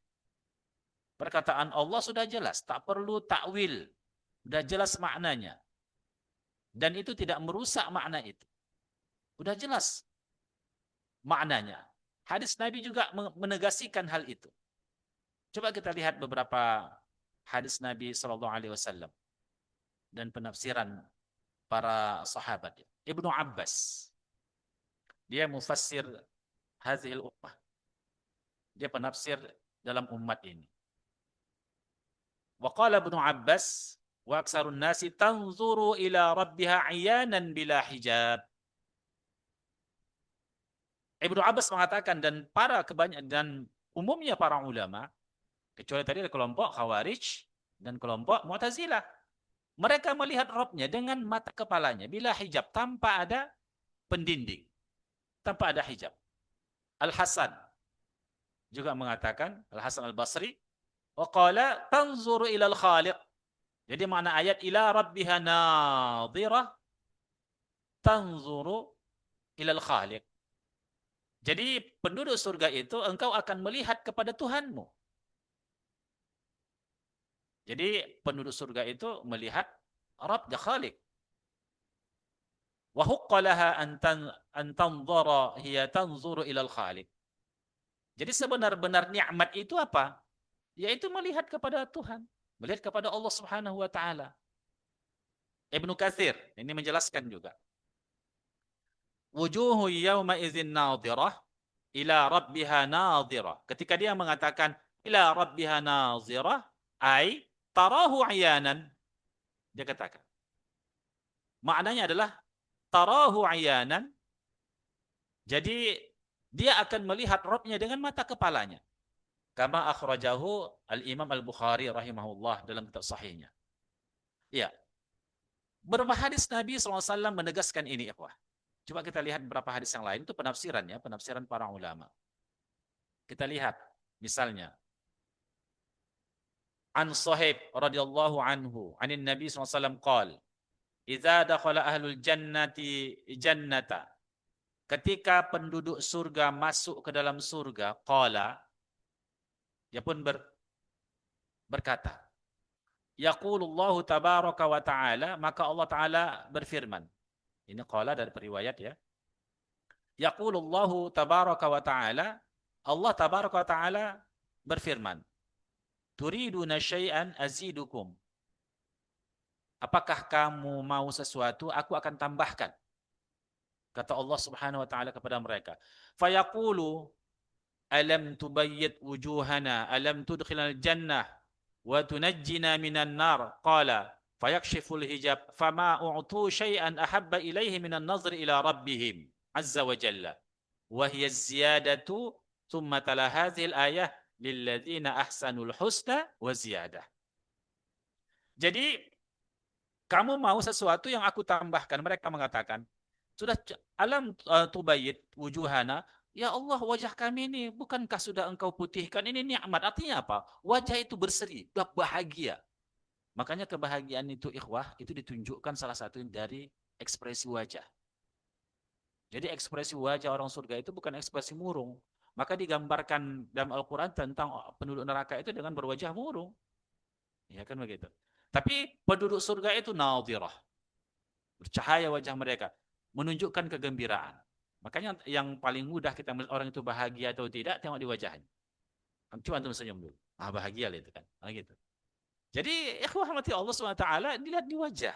[SPEAKER 1] Perkataan Allah sudah jelas, tak perlu takwil, sudah jelas maknanya. Dan itu tidak merusak makna itu. Sudah jelas maknanya. Hadis Nabi juga menegasikan hal itu. Coba kita lihat beberapa hadis Nabi SAW dan penafsiran para sahabat. Ibnu Abbas, dia mufassir hadhil ummah. Dia penafsir dalam umat ini. Wa qala Ibnu Abbas, wa aksarun nasi tanzuru ila rabbiha ayanan bila hijab. Ibnu Abbas mengatakan, dan umumnya para ulama, kecuali tadi ada kelompok Khawarij dan kelompok Mu'tazilah, mereka melihat Rabbnya dengan mata kepalanya, bila hijab, tanpa ada pendinding, tanpa ada hijab. Al-Hasan juga mengatakan, Al-Hasan Al-Basri, wa qala tanzuru ilal khaliq. Jadi makna ayat ila rabbiha nadhirah tanzuru ilal khaliq. Jadi penduduk surga itu engkau akan melihat kepada Tuhanmu. Jadi penduduk surga itu melihat Rabb dan Khaliq. Wa huqqa laha an tanzura hiya tanzuru ilal Khaliq. Jadi sebenar-benar nikmat itu apa? Yaitu melihat kepada Tuhan, melihat kepada Allah Subhanahu wa taala. Ibnu Katsir ini menjelaskan juga. Wujuhu yawma idzin nadhirah ila rabbiha nadhirah. Ketika dia mengatakan ila rabbiha nadhirah, ai tarahu ayanan. Dia katakan. Maknanya adalah tarahu ayanan. Jadi dia akan melihat Rabbnya dengan mata kepalanya. Kama akhrajahu al-Imam Al-Bukhari rahimahullah dalam kitab sahihnya. Ya. Beberapa hadis Nabi SAW menegaskan ini, ikhwah. Coba kita lihat beberapa hadis yang lain, itu penafsirannya, penafsiran para ulama. Kita lihat, misalnya, An Sahib radhiyallahu anhu, anin Nabi SAW qal, idza dakhala ahlul jannati jannata. Ketika penduduk surga masuk ke dalam surga, qala, dia pun berkata, yaqulullahu tabaraka wa ta'ala, maka Allah Ta'ala berfirman. Ini qala dari periwayat ya. Yaqulullahu tabaraka wa ta'ala, Allah tabaraka wa ta'ala berfirman, turiduna syai'an azidukum. Apakah kamu mau sesuatu, aku akan tambahkan. Kata Allah Subhanahu wa taala kepada mereka. Fayaqulu alam tubayyit wujuhana, alam tudkhilal jannah wa tunajjina minan nar. Qala fayakshiful hijab fama u'tu syai'an ahabba ilaihi minan nazri ila rabbihim azza wa jalla. Wa hiya ziyadatu thumma tala hadhihi al-ayah lilladzina ahsanul husna wa ziyadah. Jadi kamu mau sesuatu yang aku tambahkan. Mereka mengatakan, sudah alam tubayyit wujuhana, ya Allah wajah kami ini bukankah sudah engkau putihkan, ini nikmat. Artinya apa? Wajah itu berseri, bahagia. Makanya kebahagiaan itu ikhwah, itu ditunjukkan salah satu dari ekspresi wajah. Jadi ekspresi wajah orang surga itu bukan ekspresi murung. Maka digambarkan dalam Al-Quran tentang penduduk neraka itu dengan berwajah murung. Ya kan begitu. Tapi penduduk surga itu nadhirah. Bercahaya wajah mereka. Menunjukkan kegembiraan. Makanya yang paling mudah kita melihat orang itu bahagia atau tidak, tengok di wajahnya. Coba antum senyum dulu. Ah bahagia lah itu kan. Gitu. Jadi ikhwah rahmati Allah SWT dilihat di wajah.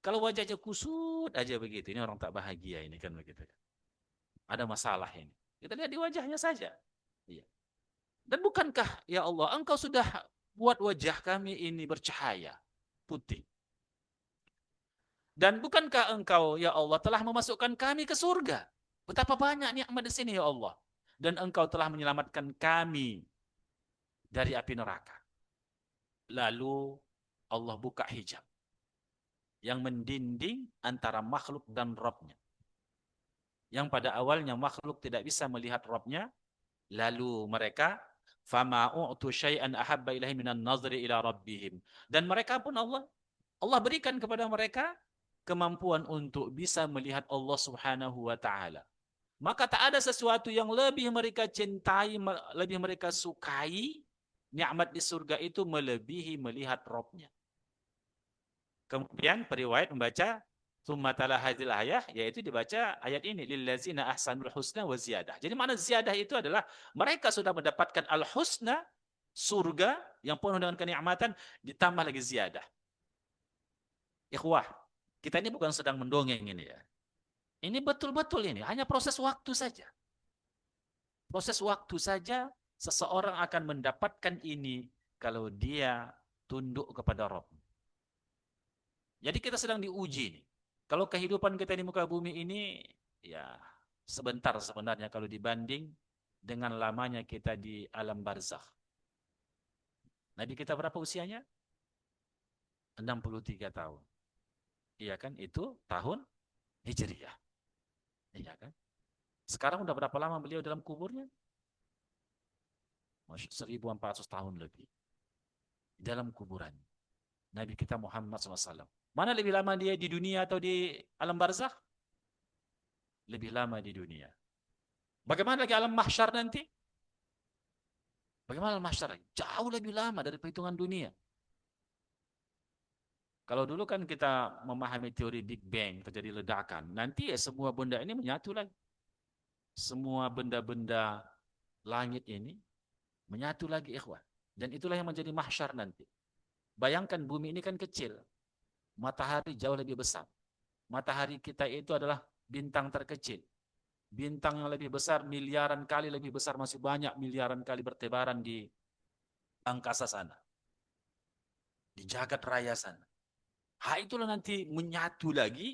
[SPEAKER 1] Kalau wajahnya kusut aja begitu, ini orang tak bahagia ini kan begitu. Ada masalah ini. Kita lihat di wajahnya saja. Iya. Dan bukankah ya Allah, engkau sudah buat wajah kami ini bercahaya, putih. Dan bukankah engkau ya Allah telah memasukkan kami ke surga? Betapa banyak nikmat di sini ya Allah. Dan engkau telah menyelamatkan kami dari api neraka. Lalu Allah buka hijab yang mendinding antara makhluk dan Rabb-Nya. Yang pada awalnya makhluk tidak bisa melihat Rabb-Nya, lalu mereka fama u'tu syai'an ahabba ilahi minan nazri ila rabbihim. Dan mereka pun Allah berikan kepada mereka kemampuan untuk bisa melihat Allah Subhanahu wa taala. Maka tak ada sesuatu yang lebih mereka cintai, lebih mereka sukai, nikmat di surga itu melebihi melihat Rabb-Nya. Kemudian periwayat membaca summa tala hadhil ayah, yaitu dibaca ayat ini lillazina ahsanul husna wa ziyadah. Jadi makna ziyadah itu adalah mereka sudah mendapatkan al-husna, surga yang penuh dengan kenikmatan, ditambah lagi ziyadah. Ikhwah, kita ini bukan sedang mendongeng ini ya. Ini betul-betul ini, hanya proses waktu saja. Proses waktu saja seseorang akan mendapatkan ini kalau dia tunduk kepada Rabb. Jadi kita sedang diuji nih. Kalau kehidupan kita di muka bumi ini, ya sebentar sebenarnya kalau dibanding dengan lamanya kita di alam barzakh. Nabi kita berapa usianya? 63 tahun. Iya kan? Itu tahun Hijriyah. Iya kan? Sekarang udah berapa lama beliau dalam kuburnya? 1400 tahun lebih di dalam kuburan. Nabi kita Muhammad SAW. Mana lebih lama dia di dunia atau di alam barzakh? Lebih lama di dunia. Bagaimana lagi alam mahsyar nanti? Bagaimana alam mahsyar? Jauh lebih lama dari perhitungan dunia. Kalau dulu kan kita memahami teori Big Bang, terjadi ledakan. Nanti ya semua benda ini menyatu lagi. Semua benda-benda langit ini menyatu lagi, ikhwah. Dan itulah yang menjadi mahsyar nanti. Bayangkan bumi ini kan kecil. Matahari jauh lebih besar. Matahari kita itu adalah bintang terkecil. Bintang yang lebih besar, miliaran kali lebih besar, masih banyak miliaran kali bertebaran di angkasa sana. Di jagat raya sana. Itulah nanti menyatu lagi,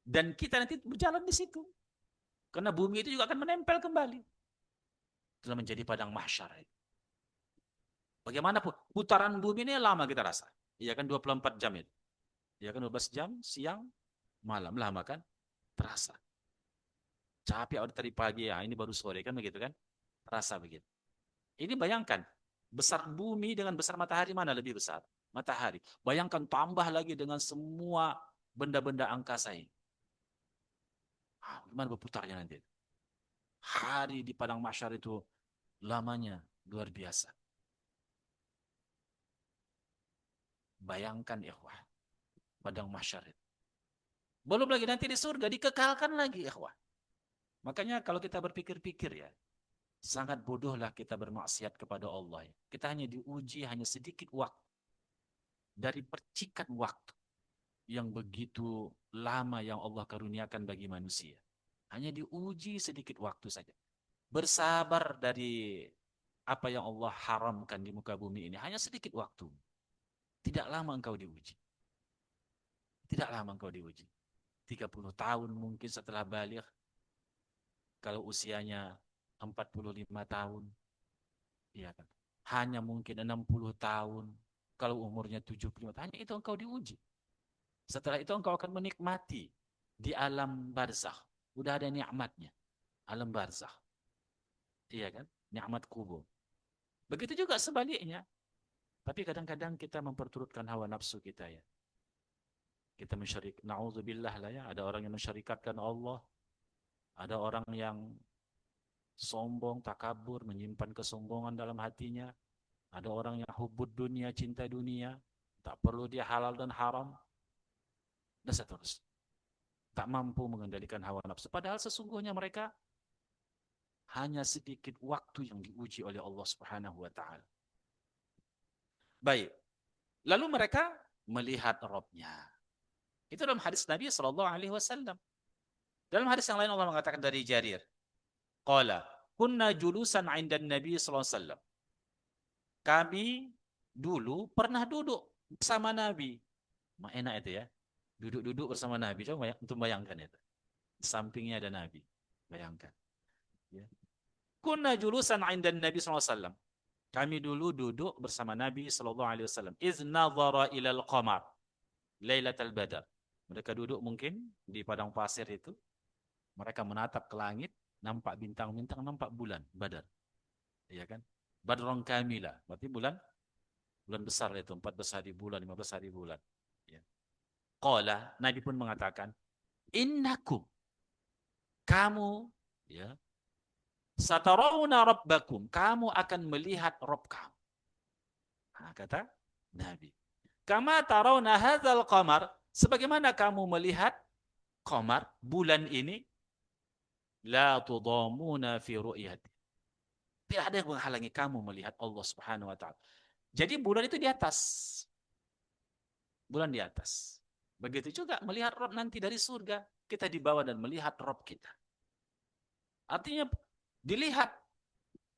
[SPEAKER 1] dan kita nanti berjalan di situ. Karena bumi itu juga akan menempel kembali. Itulah menjadi padang mahsyar. Bagaimanapun, putaran bumi ini lama kita rasa. Iya kan 24 jam itu. Iya kan 12 jam, siang, malam. Lama kan? Terasa. Capek udah tadi pagi, ya ini baru sore kan begitu kan? Terasa begitu. Ini bayangkan, besar bumi dengan besar matahari mana lebih besar? Matahari. Bayangkan tambah lagi dengan semua benda-benda angkasa ini. Gimana berputarnya nanti? Hari di padang mahsyar itu lamanya luar biasa. Bayangkan ikhwah, padang mahsyar itu. Belum lagi nanti di surga dikekalkan lagi ikhwah. Makanya kalau kita berpikir-pikir ya, sangat bodohlah kita bermaksiat kepada Allah. Kita hanya diuji hanya sedikit waktu. Dari percikan waktu yang begitu lama yang Allah karuniakan bagi manusia. Hanya diuji sedikit waktu saja. Bersabar dari apa yang Allah haramkan di muka bumi ini. Hanya sedikit waktu. Tidak lama engkau diuji. Tidak lama engkau diuji. 30 tahun mungkin setelah balik. Kalau usianya 45 tahun. Ya kan? Hanya mungkin 60 tahun. Kalau umurnya 75 tahun. Hanya itu engkau diuji. Setelah itu engkau akan menikmati di alam barzakh. Udah ada nikmatnya. Alam barzakh. Iya kan? Nikmat kubur. Begitu juga sebaliknya. Tapi kadang-kadang kita memperturutkan hawa nafsu kita ya. Kita mensyarik, na'udzubillah lah ya. Ada orang yang mensyarikatkan Allah. Ada orang yang sombong, takabur, menyimpan kesombongan dalam hatinya. Ada orang yang hubud dunia, cinta dunia. Tak perlu dia halal dan haram. Dan seterusnya. Tak mampu mengendalikan hawa nafsu. Padahal sesungguhnya mereka hanya sedikit waktu yang diuji oleh Allah Subhanahu wa taala. Baik. Lalu mereka melihat Rabb-nya. Itu dalam hadis Nabi sallallahu alaihi wasallam. Dalam hadis yang lain Allah mengatakan dari Jarir. Qala, kunna julusan 'inda Nabi sallallahu alaihi wasallam. Kami dulu pernah duduk bersama Nabi. Enak itu ya. Duduk-duduk bersama Nabi. Coba untuk bayangkan itu. Di sampingnya ada Nabi. Bayangkan. Ya. Kunna julusan 'inda Nabi sallallahu alaihi wasallam. Kami dulu duduk bersama Nabi sallallahu alaihi wasallam. Iz nadhara ilal qamar lailatul badar. Mereka duduk mungkin di padang pasir itu. Mereka menatap ke langit, nampak bintang-bintang, nampak bulan Badar. Iya kan? Badron kamila. Berarti bulan besar itu, 14 hari bulan, 15 hari bulan. Ya. Qala, Nabi pun mengatakan, innakum, kamu, ya, satarawna rabbakum, kamu akan melihat Rabb kamu. Kata Nabi. Kama tarawna hadzal qamar, sebagaimana kamu melihat qamar, bulan ini, la tudamuna fi ru'yati. Tidak ada yang menghalangi kamu melihat Allah Subhanahu wa taala. Jadi bulan itu di atas. Bulan di atas. Begitu juga melihat Rabb nanti dari surga, kita dibawa dan melihat Rabb kita. Artinya dilihat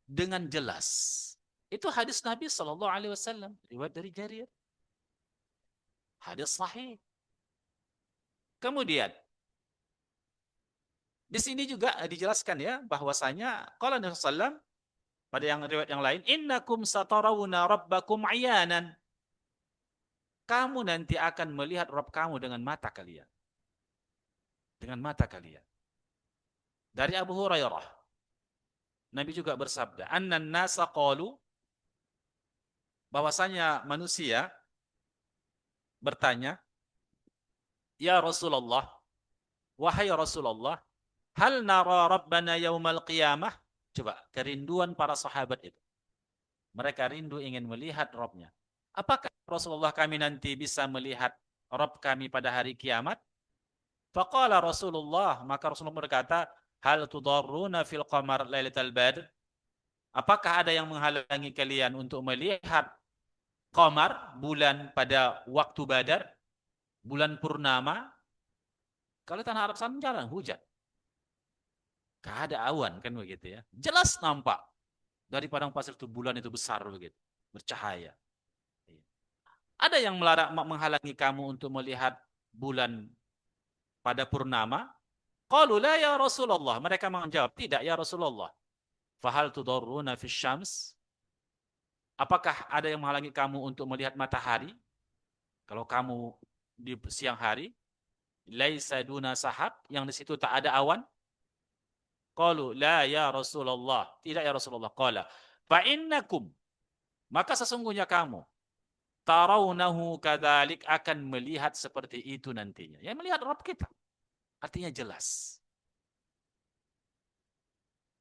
[SPEAKER 1] dengan jelas. Itu hadis Nabi sallallahu alaihi wasallam, riwayat dari Jarir. Hadis sahih. Kemudian di sini juga dijelaskan ya bahwasanya qala Nabi sallallahu pada yang riwayat yang lain, innakum satarawna rabbakum ayanan. Kamu nanti akan melihat Rabb kamu dengan mata kalian. Dengan mata kalian. Dari Abu Hurairah, Nabi juga bersabda, annan nasa qalu, bahwasanya manusia bertanya, "Ya Rasulullah, wahai Rasulullah, hal nara rabbana yaumal qiyamah?" Coba kerinduan para sahabat itu. Mereka rindu ingin melihat Rabbnya. Apakah Rasulullah kami nanti bisa melihat Rabb kami pada hari kiamat? Faqala Rasulullah, maka Rasulullah berkata, hal tudarruna fil qamar lailatal badr? Apakah ada yang menghalangi kalian untuk melihat qamar, bulan pada waktu Badar, bulan purnama? Kalau tanah Arab sana jarang hujan. Gak ada awan kan begitu ya. Jelas nampak dari padang pasir itu bulan itu besar begitu, bercahaya. Ada yang menghalangi kamu untuk melihat bulan pada purnama? Qalu la ya Rasulullah. Mereka menjawab, tidak ya Rasulullah. Fahal tudarruna fi syams? Apakah ada yang menghalangi kamu untuk melihat matahari? Kalau kamu di siang hari, laisa duna sahab, yang di situ tak ada awan? Qalu la ya Rasulullah. Tidak ya Rasulullah. Qala fa innakum, maka sesungguhnya kamu tarawnahu kadzalik, akan melihat seperti itu nantinya. Ya, melihat Rabb kita. Artinya jelas.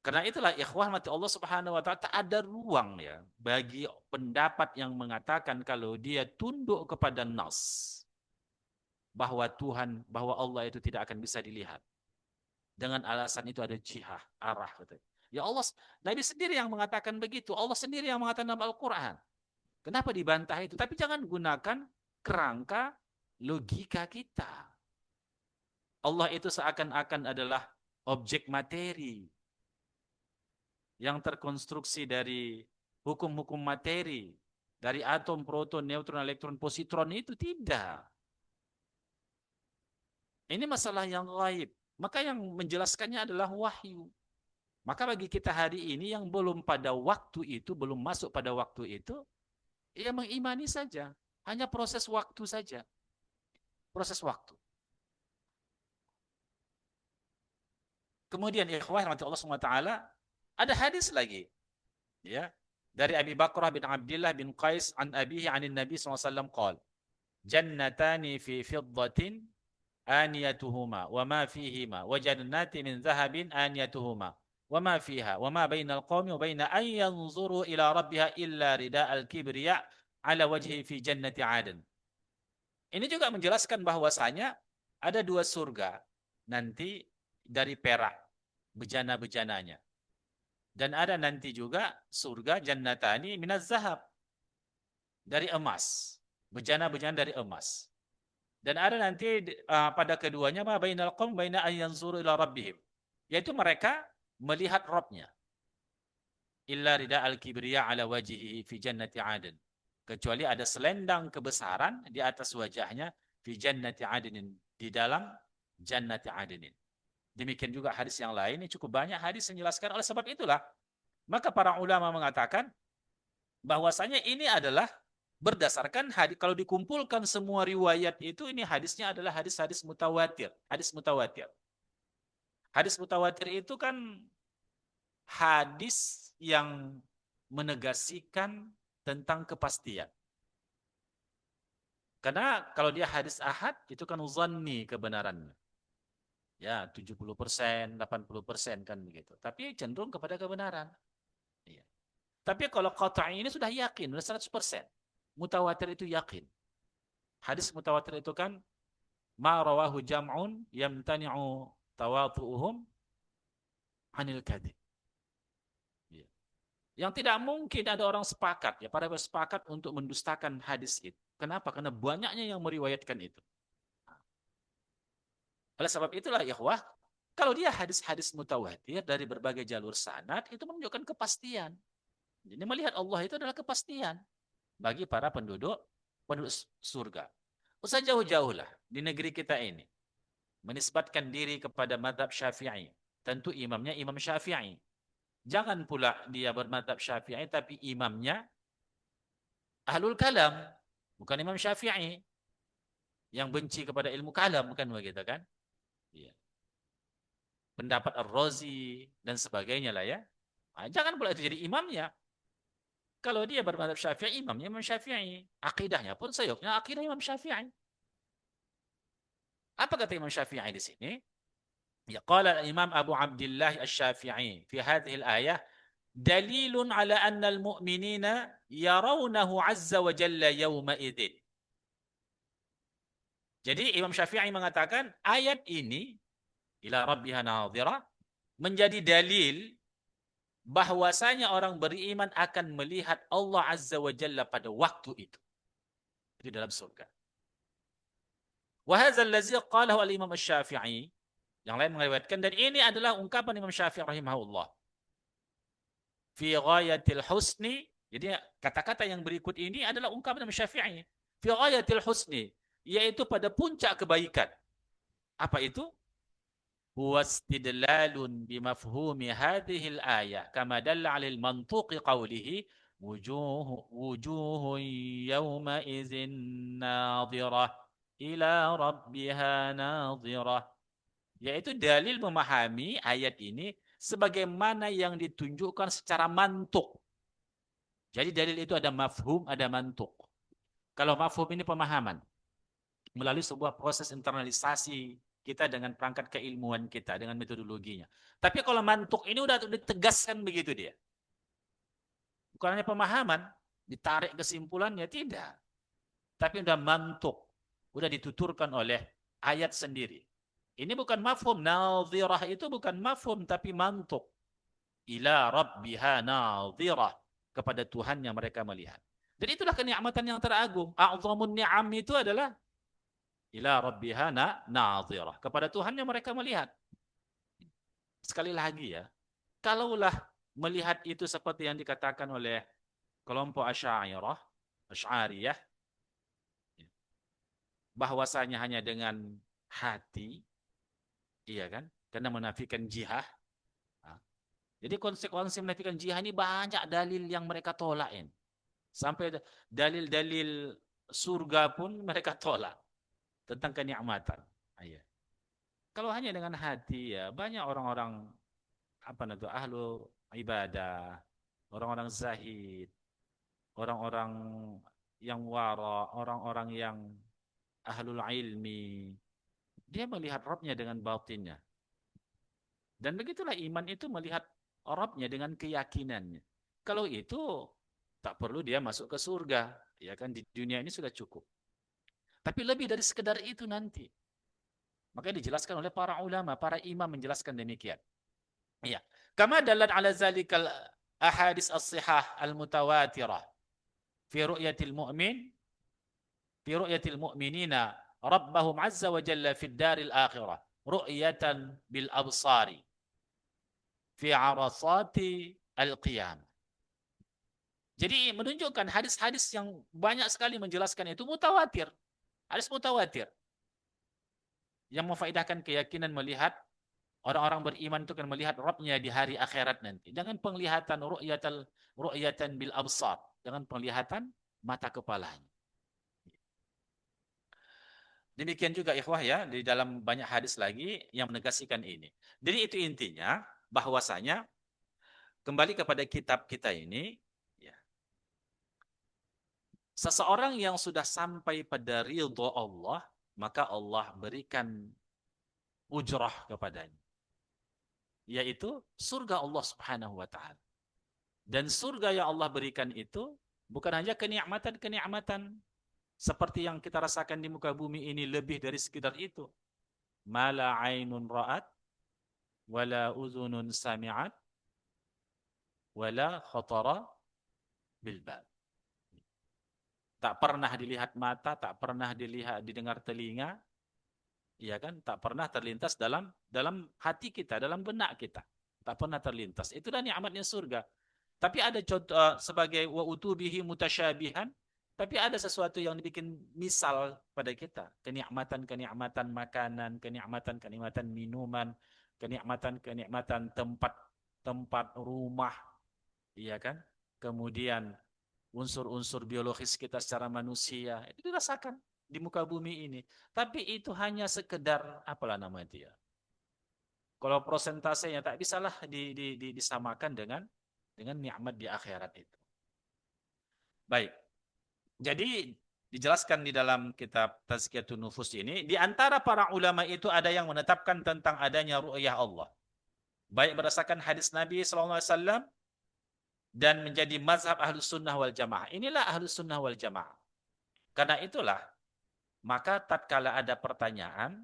[SPEAKER 1] Karena itulah ikhwah mati Allah Subhanahu wa taala, tak ada ruang ya bagi pendapat yang mengatakan kalau dia tunduk kepada nas bahwa Tuhan, bahwa Allah itu tidak akan bisa dilihat. Dengan alasan itu ada jihah, arah gitu. Ya Allah, Nabi sendiri yang mengatakan begitu, Allah sendiri yang mengatakan dalam Al-Qur'an. Kenapa dibantah itu? Tapi jangan gunakan kerangka logika kita. Allah itu seakan-akan adalah objek materi yang terkonstruksi dari hukum-hukum materi, dari atom, proton, neutron, elektron, positron, itu tidak. Ini masalah yang gaib. Maka yang menjelaskannya adalah wahyu. Maka bagi kita hari ini yang belum pada waktu itu, belum masuk pada waktu itu, ya mengimani saja. Hanya proses waktu saja. Proses waktu. Kemudian ikhwah rahmati Allah SWT, ada hadis lagi. Ya, dari Abi Bakrah bin Abdullah bin Qais an abihi anin Nabi SAW qala, jannatani fi fiddatin aniyatuhuma wa ma fihima wa jannati min dhahabin aniyatuhuma wa ma fiha wa ma bainal qaumi wa baina an yanzuru ila rabbiha illa rida'al kibriya ala wajhi fi jannati adn. Ini juga menjelaskan bahwasanya ada dua surga nanti dari perak bejana-bejananya. Dan ada nanti juga surga jannatani minaz zahab, dari emas. Bejana-bejana dari emas. Dan ada nanti pada keduanya ma bainal qaum baina an yanzuru ila rabbihim, yaitu mereka melihat Rabbnya. Illa rida al-kibriya ala wajhihi fi jannati adn. Kecuali ada selendang kebesaran di atas wajahnya fi jannati adnin, di dalam jannati adnin. Demikian juga hadis yang lain, ini cukup banyak hadis yang menjelaskan. Oleh sebab itulah, maka para ulama mengatakan bahwasanya ini adalah berdasarkan hadis. Kalau dikumpulkan semua riwayat itu, ini hadisnya adalah hadis-hadis mutawatir. Hadis mutawatir. Hadis mutawatir itu kan hadis yang menegasikan tentang kepastian. Karena kalau dia hadis ahad, itu kan zanni kebenarannya. Ya, 70%, 80% kan begitu. Tapi cenderung kepada kebenaran. Iya. Tapi kalau qat'i ini sudah yakin, sudah 100%. Mutawatir itu yakin. Hadis mutawatir itu kan ma rawahu jam'un yamtani'u tawatu'uhum anil kadhib. Iya. Yang tidak mungkin ada orang sepakat, ya para sepakat untuk mendustakan hadis itu. Kenapa? Karena banyaknya yang meriwayatkan itu. Oleh sebab itulah ikhwah, kalau dia hadis-hadis mutawatir dari berbagai jalur sanad, itu menunjukkan kepastian. Jadi melihat Allah itu adalah kepastian bagi para penduduk surga. Usah jauh-jauh lah di negeri kita ini menisbatkan diri kepada mazhab Syafi'i. Tentu imamnya Imam Syafi'i. Jangan pula dia bermazhab Syafi'i tapi imamnya Ahlul Kalam, bukan Imam Syafi'i yang benci kepada ilmu kalam, bukan begitu kan? Iya. Pendapat Ar-Razi dan sebagainya lah ya. Nah, jangan pula itu jadi imamnya. Kalau dia bermadzhab Syafi'i, imamnya Imam Syafi'i. Akidahnya pun sayoknya akidah Imam Syafi'i. Apa kata Imam Syafi'i di sini? Ya, qala Imam Abu Abdullah Asy-Syafi'i fi hadhihi al-ayah dalilun ala anna al-mu'minina yarawnahu 'azza wa jalla yawma idzin. Jadi Imam Syafi'i mengatakan ayat ini ila rabbiha nadhira menjadi dalil bahwasanya orang beriman akan melihat Allah Azza wa Jalla pada waktu itu. Di dalam surga. Wa hadzal ladzi qalahu al-Imam Asy-Syafi'i, yang lain meriwayatkan, dan ini adalah ungkapan Imam Syafi'i rahimahullah. Fi ghayatil husni, jadi kata-kata yang berikut ini adalah ungkapan Imam Syafi'i. Fi ghayatil husni, yaitu pada puncak kebaikan. Apa itu? Huwa istidlalun bimafhumi hadhil ayah kama dalla 'alal mantuqi qawlihi wujuhun yawma idzin nadhirah ila rabbiha nadhirah, yaitu dalil memahami ayat ini sebagaimana yang ditunjukkan secara mantuk. Jadi dalil itu ada mafhum, ada mantuk. Kalau mafhum ini pemahaman melalui sebuah proses internalisasi kita dengan perangkat keilmuan kita, dengan metodologinya. Tapi kalau mantuk ini udah ditegaskan begitu dia. Bukan hanya pemahaman, ditarik kesimpulannya, tidak. Tapi udah mantuk, udah dituturkan oleh ayat sendiri. Ini bukan mafhum, nadhirah itu bukan mafhum, tapi mantuk. Ila rabbiha nadhirah, kepada Tuhan yang mereka melihat. Dan itulah kenikmatan yang teragung. A'zamun ni'am itu adalah ila rabbiha nadhirah, kepada Tuhan yang mereka melihat. Sekali lagi ya, kalaulah melihat itu seperti yang dikatakan oleh kelompok Asy'ariyah, bahwasanya hanya dengan hati, iya kan? Karena menafikan jihah. Jadi konsekuensi menafikan jihah ini banyak dalil yang mereka tolakin. Sampai dalil-dalil surga pun mereka tolak tentang kenikmatan. Iya. Kalau hanya dengan hati ya banyak orang-orang apa itu ahlu ibadah, orang-orang zahid, orang-orang yang wara, orang-orang yang ahlul ilmi, dia melihat Rabbnya dengan batinnya. Dan begitulah iman itu melihat Rabbnya dengan keyakinannya. Kalau itu tak perlu dia masuk ke surga, ya kan, di dunia ini sudah cukup. Tapi lebih dari sekedar itu nanti. Makanya dijelaskan oleh para ulama, para imam menjelaskan demikian. Iya. Kama dalat ala zalikal ahadits as-sihah al-mutawatirah fi ru'yatil mu'min fi ru'yatil mu'minina rabbahum azza wa jalla fid daril akhirah ru'yatan bil absari fi arasati al-qiyamah. Jadi menunjukkan hadis-hadis yang banyak sekali menjelaskan itu mutawatir. Hadis mutawatir yang memfaedahkan keyakinan melihat orang-orang beriman itu akan melihat Rabbnya di hari akhirat nanti. Dengan penglihatan ru'yatan bil absar, dengan penglihatan mata kepalanya. Demikian juga ikhwah ya, di dalam banyak hadis lagi yang menegaskan ini. Jadi itu intinya, bahwasanya kembali kepada kitab kita ini, ya, seseorang yang sudah sampai pada ridho Allah, maka Allah berikan ujrah kepadanya, yaitu surga Allah Subhanahu wa taala. Dan surga yang Allah berikan itu bukan hanya kenikmatan-kenikmatan seperti yang kita rasakan di muka bumi ini, lebih dari sekedar itu. Mala ainun ra'at wala uzunun sami'at wala khatara bil bal. Tak pernah dilihat mata, tak pernah didengar telinga, ya kan? Tak pernah terlintas dalam hati kita, dalam benak kita. Tak pernah terlintas. Itulah nikmatnya surga. Tapi ada contoh sebagai wa utubihi mutasyabihan, tapi ada sesuatu yang dibikin misal pada kita. Kenikmatan-kenikmatan makanan, kenikmatan-kenikmatan minuman, kenikmatan-kenikmatan tempat rumah, iya kan? Kemudian unsur-unsur biologis kita secara manusia itu dirasakan di muka bumi ini. Tapi itu hanya sekedar apalah nama itu ya. Kalau prosentasenya tak bisalah disamakan dengan nikmat di akhirat itu. Baik. Jadi dijelaskan di dalam kitab Tazkiyatun Nufus ini, di antara para ulama itu ada yang menetapkan tentang adanya ru'yah Allah. Baik berdasarkan hadis Nabi SAW dan menjadi mazhab Ahlus Sunnah wal Jamaah. Inilah Ahlus Sunnah wal Jamaah. Karena itulah, maka tatkala ada pertanyaan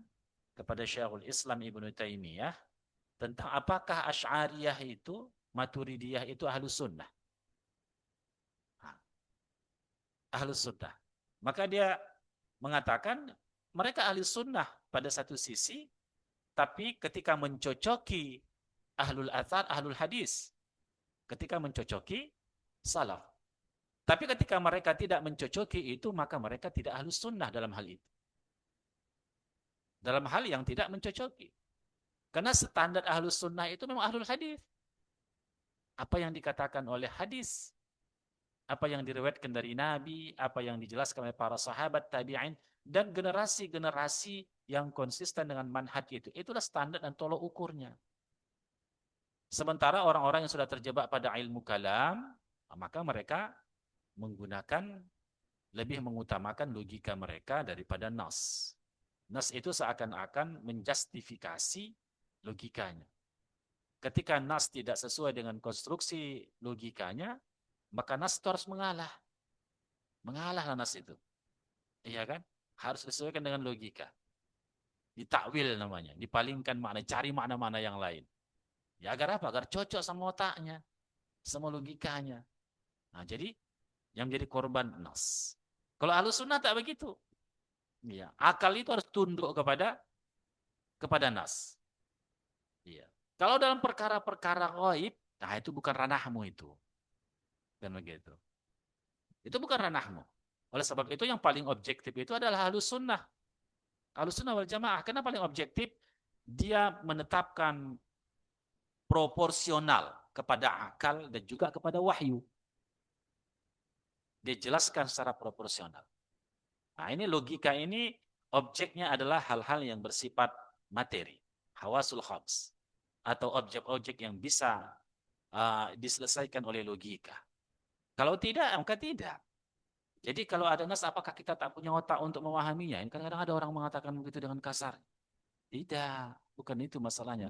[SPEAKER 1] kepada Syekhul Islam Ibnu Taimiyah tentang apakah Asy'ariyah itu, Maturidiyah itu Ahlus Sunnah. Ahlus Sunnah. Maka dia mengatakan mereka ahli sunnah pada satu sisi, tapi ketika mencocoki ahlul athar, ahlul hadis, ketika mencocoki salaf. Tapi ketika mereka tidak mencocoki itu, maka mereka tidak ahlus sunnah dalam hal itu. Dalam hal yang tidak mencocoki. Karena standar ahlus sunnah itu memang ahlul hadis. Apa yang dikatakan oleh hadis, apa yang diriwayatkan dari Nabi, apa yang dijelaskan oleh para sahabat tabi'in, dan generasi-generasi yang konsisten dengan manhaj itu. Itulah standar dan tolok ukurnya. Sementara orang-orang yang sudah terjebak pada ilmu kalam, maka mereka menggunakan, lebih mengutamakan logika mereka daripada nas. Nas itu seakan-akan menjustifikasi logikanya. Ketika nas tidak sesuai dengan konstruksi logikanya, maka nas itu harus mengalah. Mengalahlah nas itu. Iya kan? Harus disesuaikan dengan logika. Ditakwil namanya. Dipalingkan makna. Cari makna-makna yang lain. Ya agar apa? Agar cocok sama otaknya. Sama logikanya. Nah jadi yang menjadi korban nas. Kalau Ahlus Sunnah tak begitu. Iya. Akal itu harus tunduk kepada nas. Iya. Kalau dalam perkara-perkara gaib, nah itu bukan ranahmu itu. Dan begitu. Itu bukan ranahmu. Oleh sebab itu yang paling objektif itu adalah Ahlus Sunnah. Ahlus Sunnah wal Jamaah. Karena paling objektif, dia menetapkan proporsional kepada akal dan juga kepada wahyu. Dia jelaskan secara proporsional. Nah ini logika ini objeknya adalah hal-hal yang bersifat materi. Hawasul khams. Atau objek-objek yang bisa diselesaikan oleh logika. Kalau tidak, maka tidak. Jadi kalau ada nas, apakah kita tak punya otak untuk memahaminya? Kadang-kadang ada orang mengatakan begitu dengan kasar. Tidak, bukan itu masalahnya.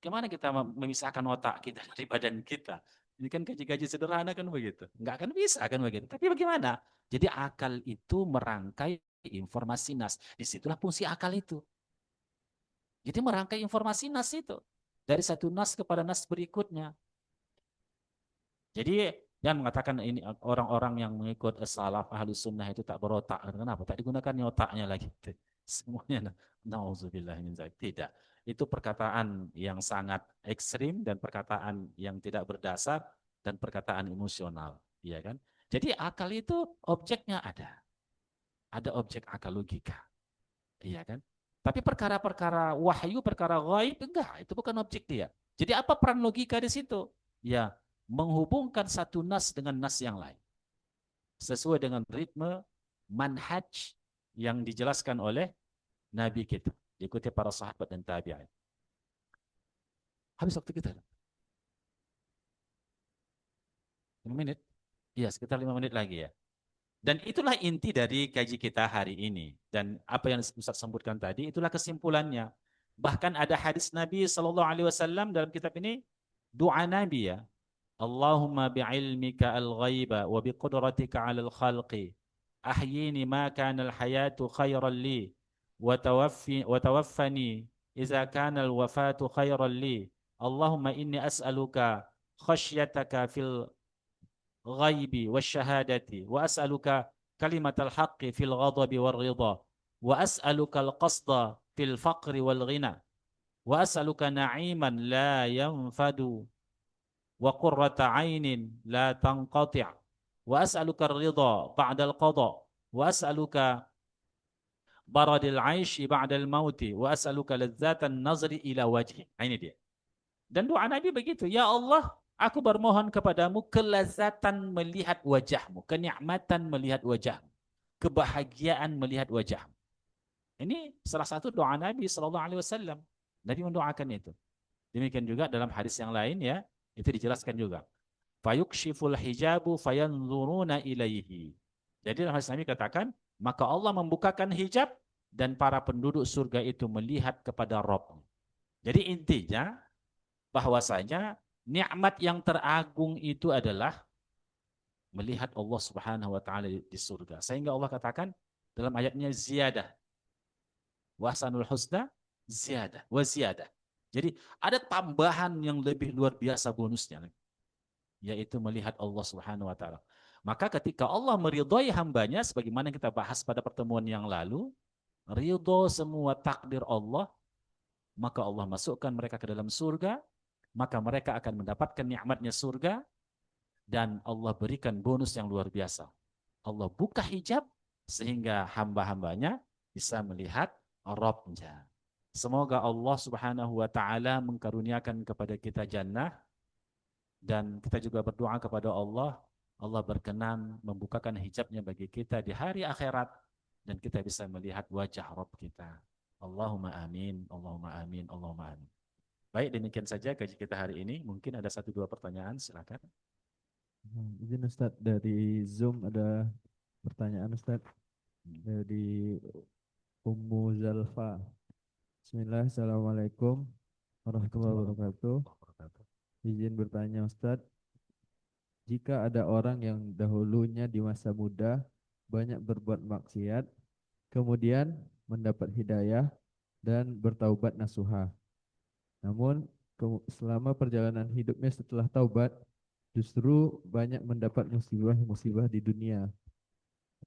[SPEAKER 1] Gimana kita memisahkan otak kita dari badan kita? Ini kan gaji-gaji sederhana kan begitu. Nggak akan bisa kan begitu. Tapi bagaimana? Jadi akal itu merangkai informasi nas. Disitulah fungsi akal itu. Jadi merangkai informasi nas itu. Dari satu nas kepada nas berikutnya. Jadi jangan mengatakan ini orang-orang yang mengikut salaf ahlus sunnah itu tak berotak. Kenapa? Tak digunakan otaknya lagi. Semuanya nauzubillah min dzalik. Tidak. Itu perkataan yang sangat ekstrim dan perkataan yang tidak berdasar dan perkataan emosional, iya kan? Jadi akal itu objeknya ada. Ada objek akal logika. Iya kan? Tapi perkara-perkara wahyu, perkara gaib enggak, itu bukan objek dia. Jadi apa peran logika di situ? Ya, menghubungkan satu nas dengan nas yang lain. Sesuai dengan ritme manhaj yang dijelaskan oleh Nabi kita. Diikuti para sahabat dan tabi'in. Habis waktu kita. 5 menit? Iya, sekitar 5 menit lagi ya. Dan itulah inti dari kaji kita hari ini. Dan apa yang Ustaz sebutkan tadi, itulah kesimpulannya. Bahkan ada hadis Nabi SAW dalam kitab ini, doa Nabi ya. Allahumma bi'ilmika al-ghaiba wa biqudratika 'alal khalqi ahyini ma kana al-hayatu khairan li wa tawaffani idza kana al-wafatu khairan li. Allahumma inni as'aluka khasyataka fil ghaibi wasyahadati wa as'aluka kalimatal haqqi fil ghadabi war ridha wa as'aluka al-qasda fil faqri wal ghina wa as'aluka na'iman la yanfadu wa qurrata 'ainin la tanqati' wa as'aluka ar-ridha ba'da al-qada wa as'aluka baradil 'aishi ba'da al-mauti wa as'aluka ladzatan nazri ila wajhi. Ini dia. Dan doa Nabi begitu, ya Allah, aku bermohon kepadamu kelezatan melihat wajahmu, kenikmatan melihat wajahmu, kebahagiaan melihat wajahmu. Ini salah satu doa Nabi SAW. Nabi mendoakan itu. Demikian juga dalam hadis yang lain ya, itu dijelaskan juga. fayukshiful hijabu fayanzuruna ilaihi. Jadi dalam hadis Nabi katakan, maka Allah membukakan hijab dan para penduduk surga itu melihat kepada Rabb. Jadi intinya bahwasanya nikmat yang teragung itu adalah melihat Allah Subhanahu wa taala di surga. Sehingga Allah katakan dalam ayatnya ziyadah. Wa sanul husna ziyadah wa ziyadah. Jadi ada tambahan yang lebih luar biasa bonusnya, yaitu melihat Allah Subhanahu wa taala. Maka ketika Allah meridhai hambanya sebagaimana kita bahas pada pertemuan yang lalu, ridho semua takdir Allah, maka Allah masukkan mereka ke dalam surga, maka mereka akan mendapatkan nikmatnya surga dan Allah berikan bonus yang luar biasa. Allah buka hijab sehingga hamba-hambanya bisa melihat Rabbnya. Semoga Allah Subhanahu wa taala mengkaruniakan kepada kita jannah, dan kita juga berdoa kepada Allah, Allah berkenan membukakan hijabnya bagi kita di hari akhirat dan kita bisa melihat wajah Rabb kita. Allahumma amin, Allahumma amin, Allahumma amin. Baik, demikian saja kaji kita hari ini. Mungkin ada 1-2 pertanyaan, silakan.
[SPEAKER 2] Izin Ustaz, dari Zoom ada pertanyaan Ustaz dari Ummu Zalfa. Bismillah, Assalamualaikum warahmatullahi wabarakatuh. Izin bertanya Ustaz, jika ada orang yang dahulunya di masa muda banyak berbuat maksiat, kemudian mendapat hidayah dan bertaubat nasuha. Namun selama perjalanan hidupnya setelah taubat, justru banyak mendapat musibah-musibah di dunia.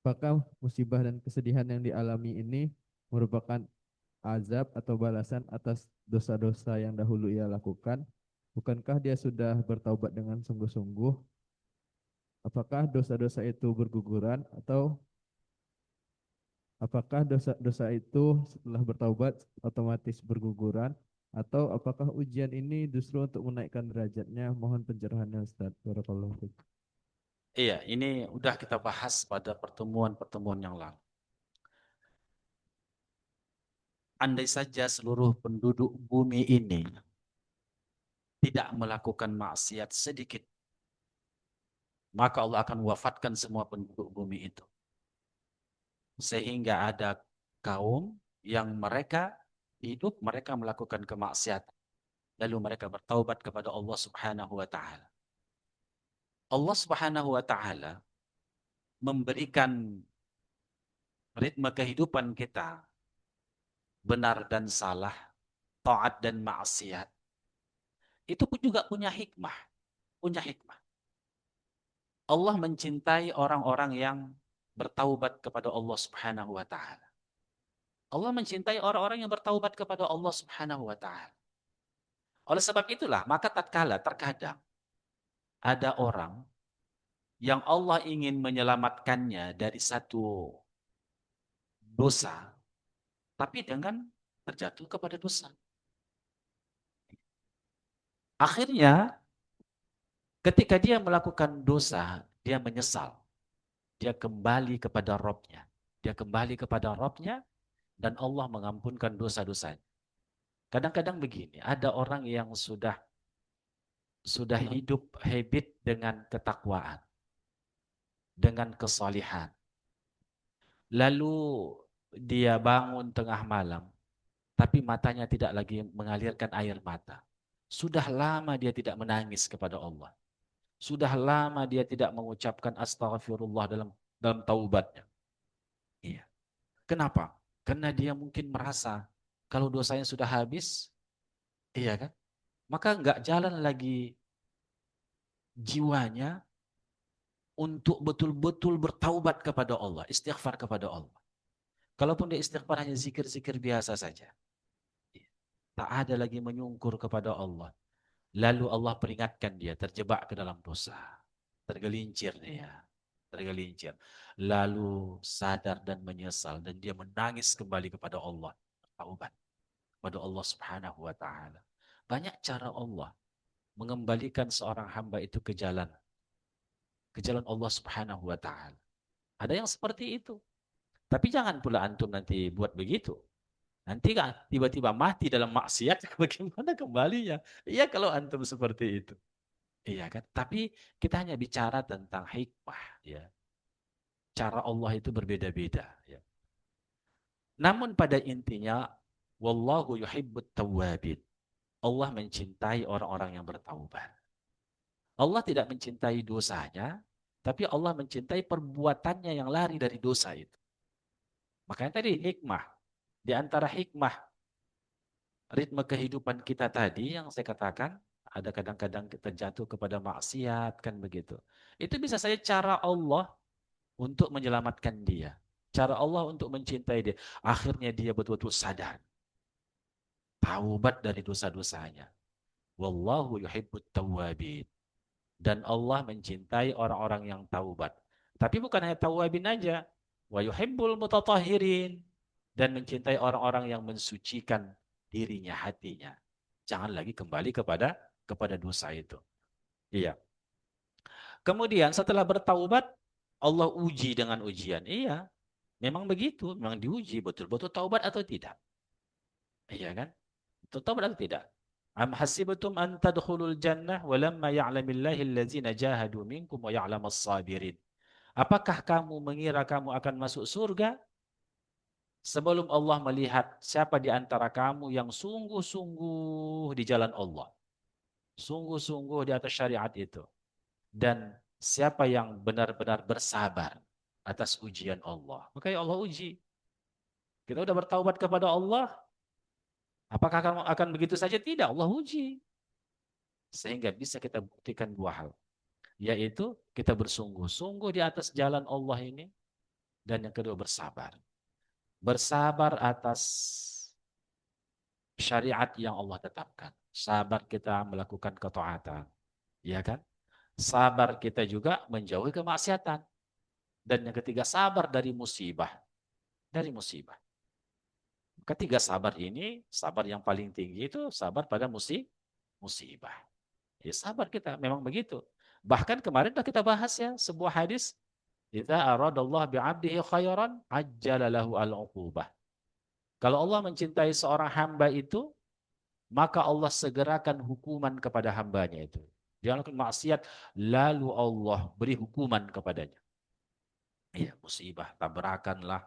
[SPEAKER 2] Apakah musibah dan kesedihan yang dialami ini merupakan azab atau balasan atas dosa-dosa yang dahulu ia lakukan? Bukankah dia sudah bertaubat dengan sungguh-sungguh? Apakah dosa-dosa itu berguguran atau apakah dosa-dosa itu setelah bertaubat otomatis berguguran? Atau apakah ujian ini justru untuk menaikkan derajatnya? Mohon pencerahannya Ustaz. Barakallahu fiik.
[SPEAKER 1] Iya, ini udah kita bahas pada pertemuan-pertemuan yang lalu. Andai saja seluruh penduduk bumi ini tidak melakukan maksiat sedikit, maka Allah akan wafatkan semua penduduk bumi itu. Sehingga ada kaum yang mereka hidup, mereka melakukan kemaksiatan. Lalu mereka bertaubat kepada Allah Subhanahu wa taala. Allah Subhanahu wa taala memberikan ritme kehidupan kita, benar dan salah, taat dan maksiat. Itu pun juga punya hikmah, punya hikmah. Allah mencintai orang-orang yang bertaubat kepada Allah Subhanahu wa taala. Allah mencintai orang-orang yang bertaubat kepada Allah Subhanahu wa taala. Oleh sebab itulah, maka tatkala terkadang ada orang yang Allah ingin menyelamatkannya dari satu dosa, tapi dengan terjatuh kepada dosa. Akhirnya, ketika dia melakukan dosa, dia menyesal. Dia kembali kepada Rabb-nya. Dia kembali kepada Rabb-nya dan Allah mengampunkan dosa-dosanya. Kadang-kadang begini, ada orang yang sudah hidup habit dengan ketakwaan, dengan kesalihan. Lalu dia bangun tengah malam, tapi matanya tidak lagi mengalirkan air mata. Sudah lama dia tidak menangis kepada Allah. Sudah lama dia tidak mengucapkan astaghfirullah dalam taubatnya. Iya. Kenapa? Karena dia mungkin merasa kalau dosanya sudah habis, iya kan? Maka nggak jalan lagi jiwanya untuk betul-betul bertaubat kepada Allah, istighfar kepada Allah. Kalaupun dia istighfar hanya zikir-zikir biasa saja. Tak ada lagi menyungkur kepada Allah. Lalu Allah peringatkan dia terjebak ke dalam dosa. Tergelincir dia. Tergelincir. Lalu sadar dan menyesal. Dan dia menangis kembali kepada Allah. Taubat kepada Allah Subhanahu wa ta'ala. Banyak cara Allah mengembalikan seorang hamba itu ke jalan. Ke jalan Allah Subhanahu wa ta'ala. Ada yang seperti itu. Tapi jangan pula antum nanti buat begitu. Nanti kan tiba-tiba mati dalam maksiat, bagaimana kembalinya? Iya kalau antum seperti itu. Iya kan? Tapi kita hanya bicara tentang hikmah, ya. Cara Allah itu berbeda-beda, ya. Namun pada intinya, wallahu yuhibbut tawwabin. Allah mencintai orang-orang yang bertaubat. Allah tidak mencintai dosanya, tapi Allah mencintai perbuatannya yang lari dari dosa itu. Makanya tadi hikmah. Di antara hikmah ritme kehidupan kita tadi yang saya katakan, ada kadang-kadang kita jatuh kepada maksiat, kan begitu. Itu bisa saja cara Allah untuk menyelamatkan dia. Cara Allah untuk mencintai dia. Akhirnya dia betul-betul sadar. Taubat dari dosa-dosanya. Wallahu yuhibbut tawwabin. Dan Allah mencintai orang-orang yang taubat. Tapi bukan hanya tawwabin aja. Wa yuhibbul mutatahhirin. Dan mencintai orang-orang yang mensucikan dirinya, hatinya. Jangan lagi kembali kepada dosa itu. Iya. Kemudian setelah bertaubat, Allah uji dengan ujian. Iya, memang begitu. Memang diuji betul-betul taubat atau tidak. Iya kan? Betul taubat atau tidak. Am hasibtum an tadkhulul jannah walamma ya'lamillahu allazina jahadu minkum wa ya'lamas sabirin. Apakah kamu mengira kamu akan masuk surga sebelum Allah melihat siapa di antara kamu yang sungguh-sungguh di jalan Allah? Sungguh-sungguh di atas syariat itu. Dan siapa yang benar-benar bersabar atas ujian Allah. Makanya Allah uji. Kita udah bertaubat kepada Allah, apakah akan begitu saja? Tidak, Allah uji. Sehingga bisa kita buktikan dua hal. Yaitu kita bersungguh-sungguh di atas jalan Allah ini. Dan yang kedua bersabar. Bersabar atas syariat yang Allah tetapkan. Sabar kita melakukan ketaatan. Ya kan? Sabar kita juga menjauhi kemaksiatan. Dan yang ketiga sabar dari musibah. Dari musibah. Ketiga sabar ini, sabar yang paling tinggi itu sabar pada musibah. Ya, sabar kita, memang begitu. Bahkan kemarin sudah kita bahas ya, sebuah hadis, "Idza aradallahu bi'abdihi khairan, ajjala lahu al-uqubah." Kalau Allah mencintai seorang hamba itu, maka Allah segerakan hukuman kepada hambanya itu. Dia melakukan maksiat, lalu Allah beri hukuman kepadanya. Iya, musibah, tabrakan lah,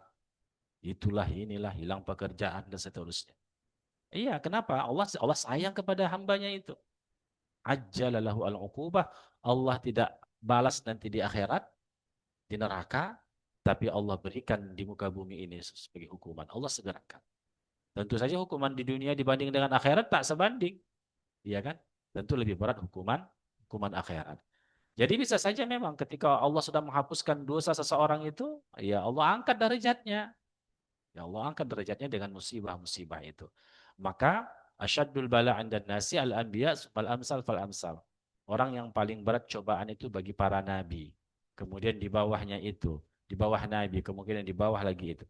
[SPEAKER 1] itulah inilah, hilang pekerjaan dan seterusnya. Iya, kenapa? Allah sayang kepada hambanya itu. Ajjalalahu al-uqubah. Allah tidak balas nanti di akhirat, di neraka, tapi Allah berikan di muka bumi ini sebagai hukuman. Allah segerakan. Tentu saja hukuman di dunia dibanding dengan akhirat tak sebanding. Iya kan? Tentu lebih berat hukuman akhirat. Jadi bisa saja memang ketika Allah sudah menghapuskan dosa seseorang itu, ya Allah angkat derajatnya. Ya Allah angkat derajatnya dengan musibah-musibah itu. Maka asyaddul bala 'indan nasi al-anbiya fal amsal fal amsal. Orang yang paling berat cobaan itu bagi para nabi. Kemudian di bawahnya itu, di bawah nabi, kemudian di bawah lagi itu.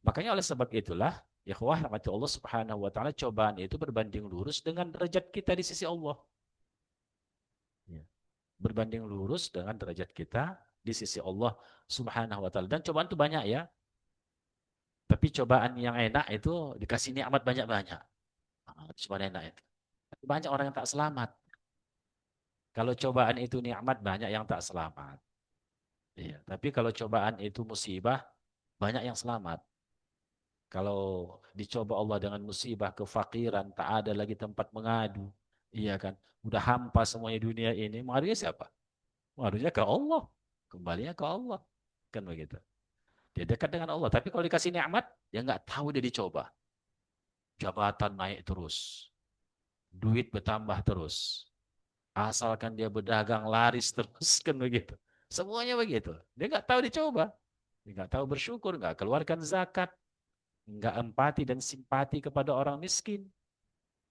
[SPEAKER 1] Makanya oleh sebab itulah, ikhwah rahmati Allah Subhanahu wa taala, cobaan itu berbanding lurus dengan derajat kita di sisi Allah. Ya. Berbanding lurus dengan derajat kita di sisi Allah Subhanahu wa taala. Dan cobaan itu banyak ya. Tapi cobaan yang enak itu dikasih nikmat banyak-banyak. Cuma enak itu. Tapi banyak orang yang tak selamat. Kalau cobaan itu nikmat, banyak yang tak selamat. Iya. Tapi kalau cobaan itu musibah, banyak yang selamat. Kalau dicoba Allah dengan musibah, kefakiran, tak ada lagi tempat mengadu. Iya kan? Udah hampa semuanya dunia ini. Mengadunya siapa? Mengadunya ke Allah. Kembalinya ke Allah. Kan begitu. Dia dekat dengan Allah. Tapi kalau dikasih nikmat, dia nggak tahu dia dicoba. Jabatan naik terus. Duit bertambah terus. Asalkan dia berdagang laris terus kan begitu. Semuanya begitu. Dia nggak tahu dicoba. Dia nggak tahu bersyukur, nggak keluarkan zakat, nggak empati dan simpati kepada orang miskin,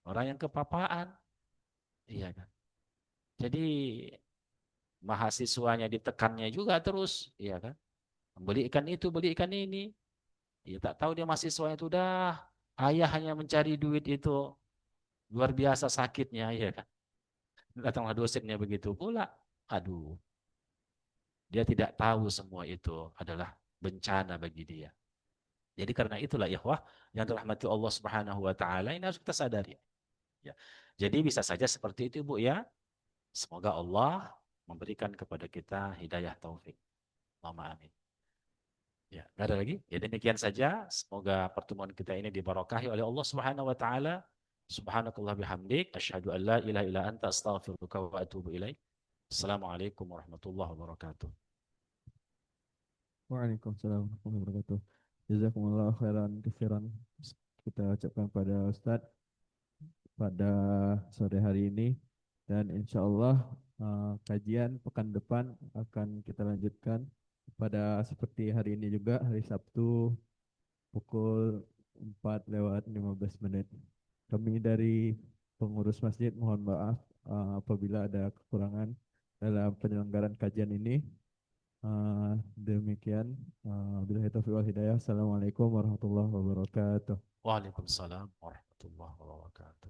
[SPEAKER 1] orang yang kepapaan. Iya kan. Jadi mahasiswanya ditekannya juga terus, iya kan. Belikan itu, belikan ini. Ya tak tahu dia mahasiswanya itu dah ayah hanya mencari duit itu luar biasa sakitnya, iya kan. Datanglah dosennya begitu pula. Aduh, dia tidak tahu semua itu adalah bencana bagi dia. Jadi karena itulah ikhwah yang dirahmati Allah Subhanahu wa taala, ini harus kita sadari. Ya. Jadi bisa saja seperti itu Bu ya. Semoga Allah memberikan kepada kita hidayah taufik. Allahumma amin. Ya, nggak ada lagi. Ya demikian saja. Semoga pertemuan kita ini diberkahi oleh Allah Subhanahu wa taala. Subhanakallah bihamdik, asyhadu an la ilaha illa anta astaghfiruka wa atubu ilaik. Assalamualaikum warahmatullahi wabarakatuh.
[SPEAKER 2] Waalaikumsalam warahmatullahi wabarakatuh. Jazakumullah khairan katsiran. Kita ucapkan pada Ustadz pada sore hari ini dan insya Allah kajian pekan depan akan kita lanjutkan pada seperti hari ini juga hari Sabtu pukul 4:15. Kami dari pengurus masjid mohon maaf apabila ada kekurangan dalam penyelenggaraan kajian ini. Demikian. Billahi taufiq wal hidayah. Assalamualaikum warahmatullahi wabarakatuh.
[SPEAKER 1] Waalaikumsalam warahmatullahi wabarakatuh.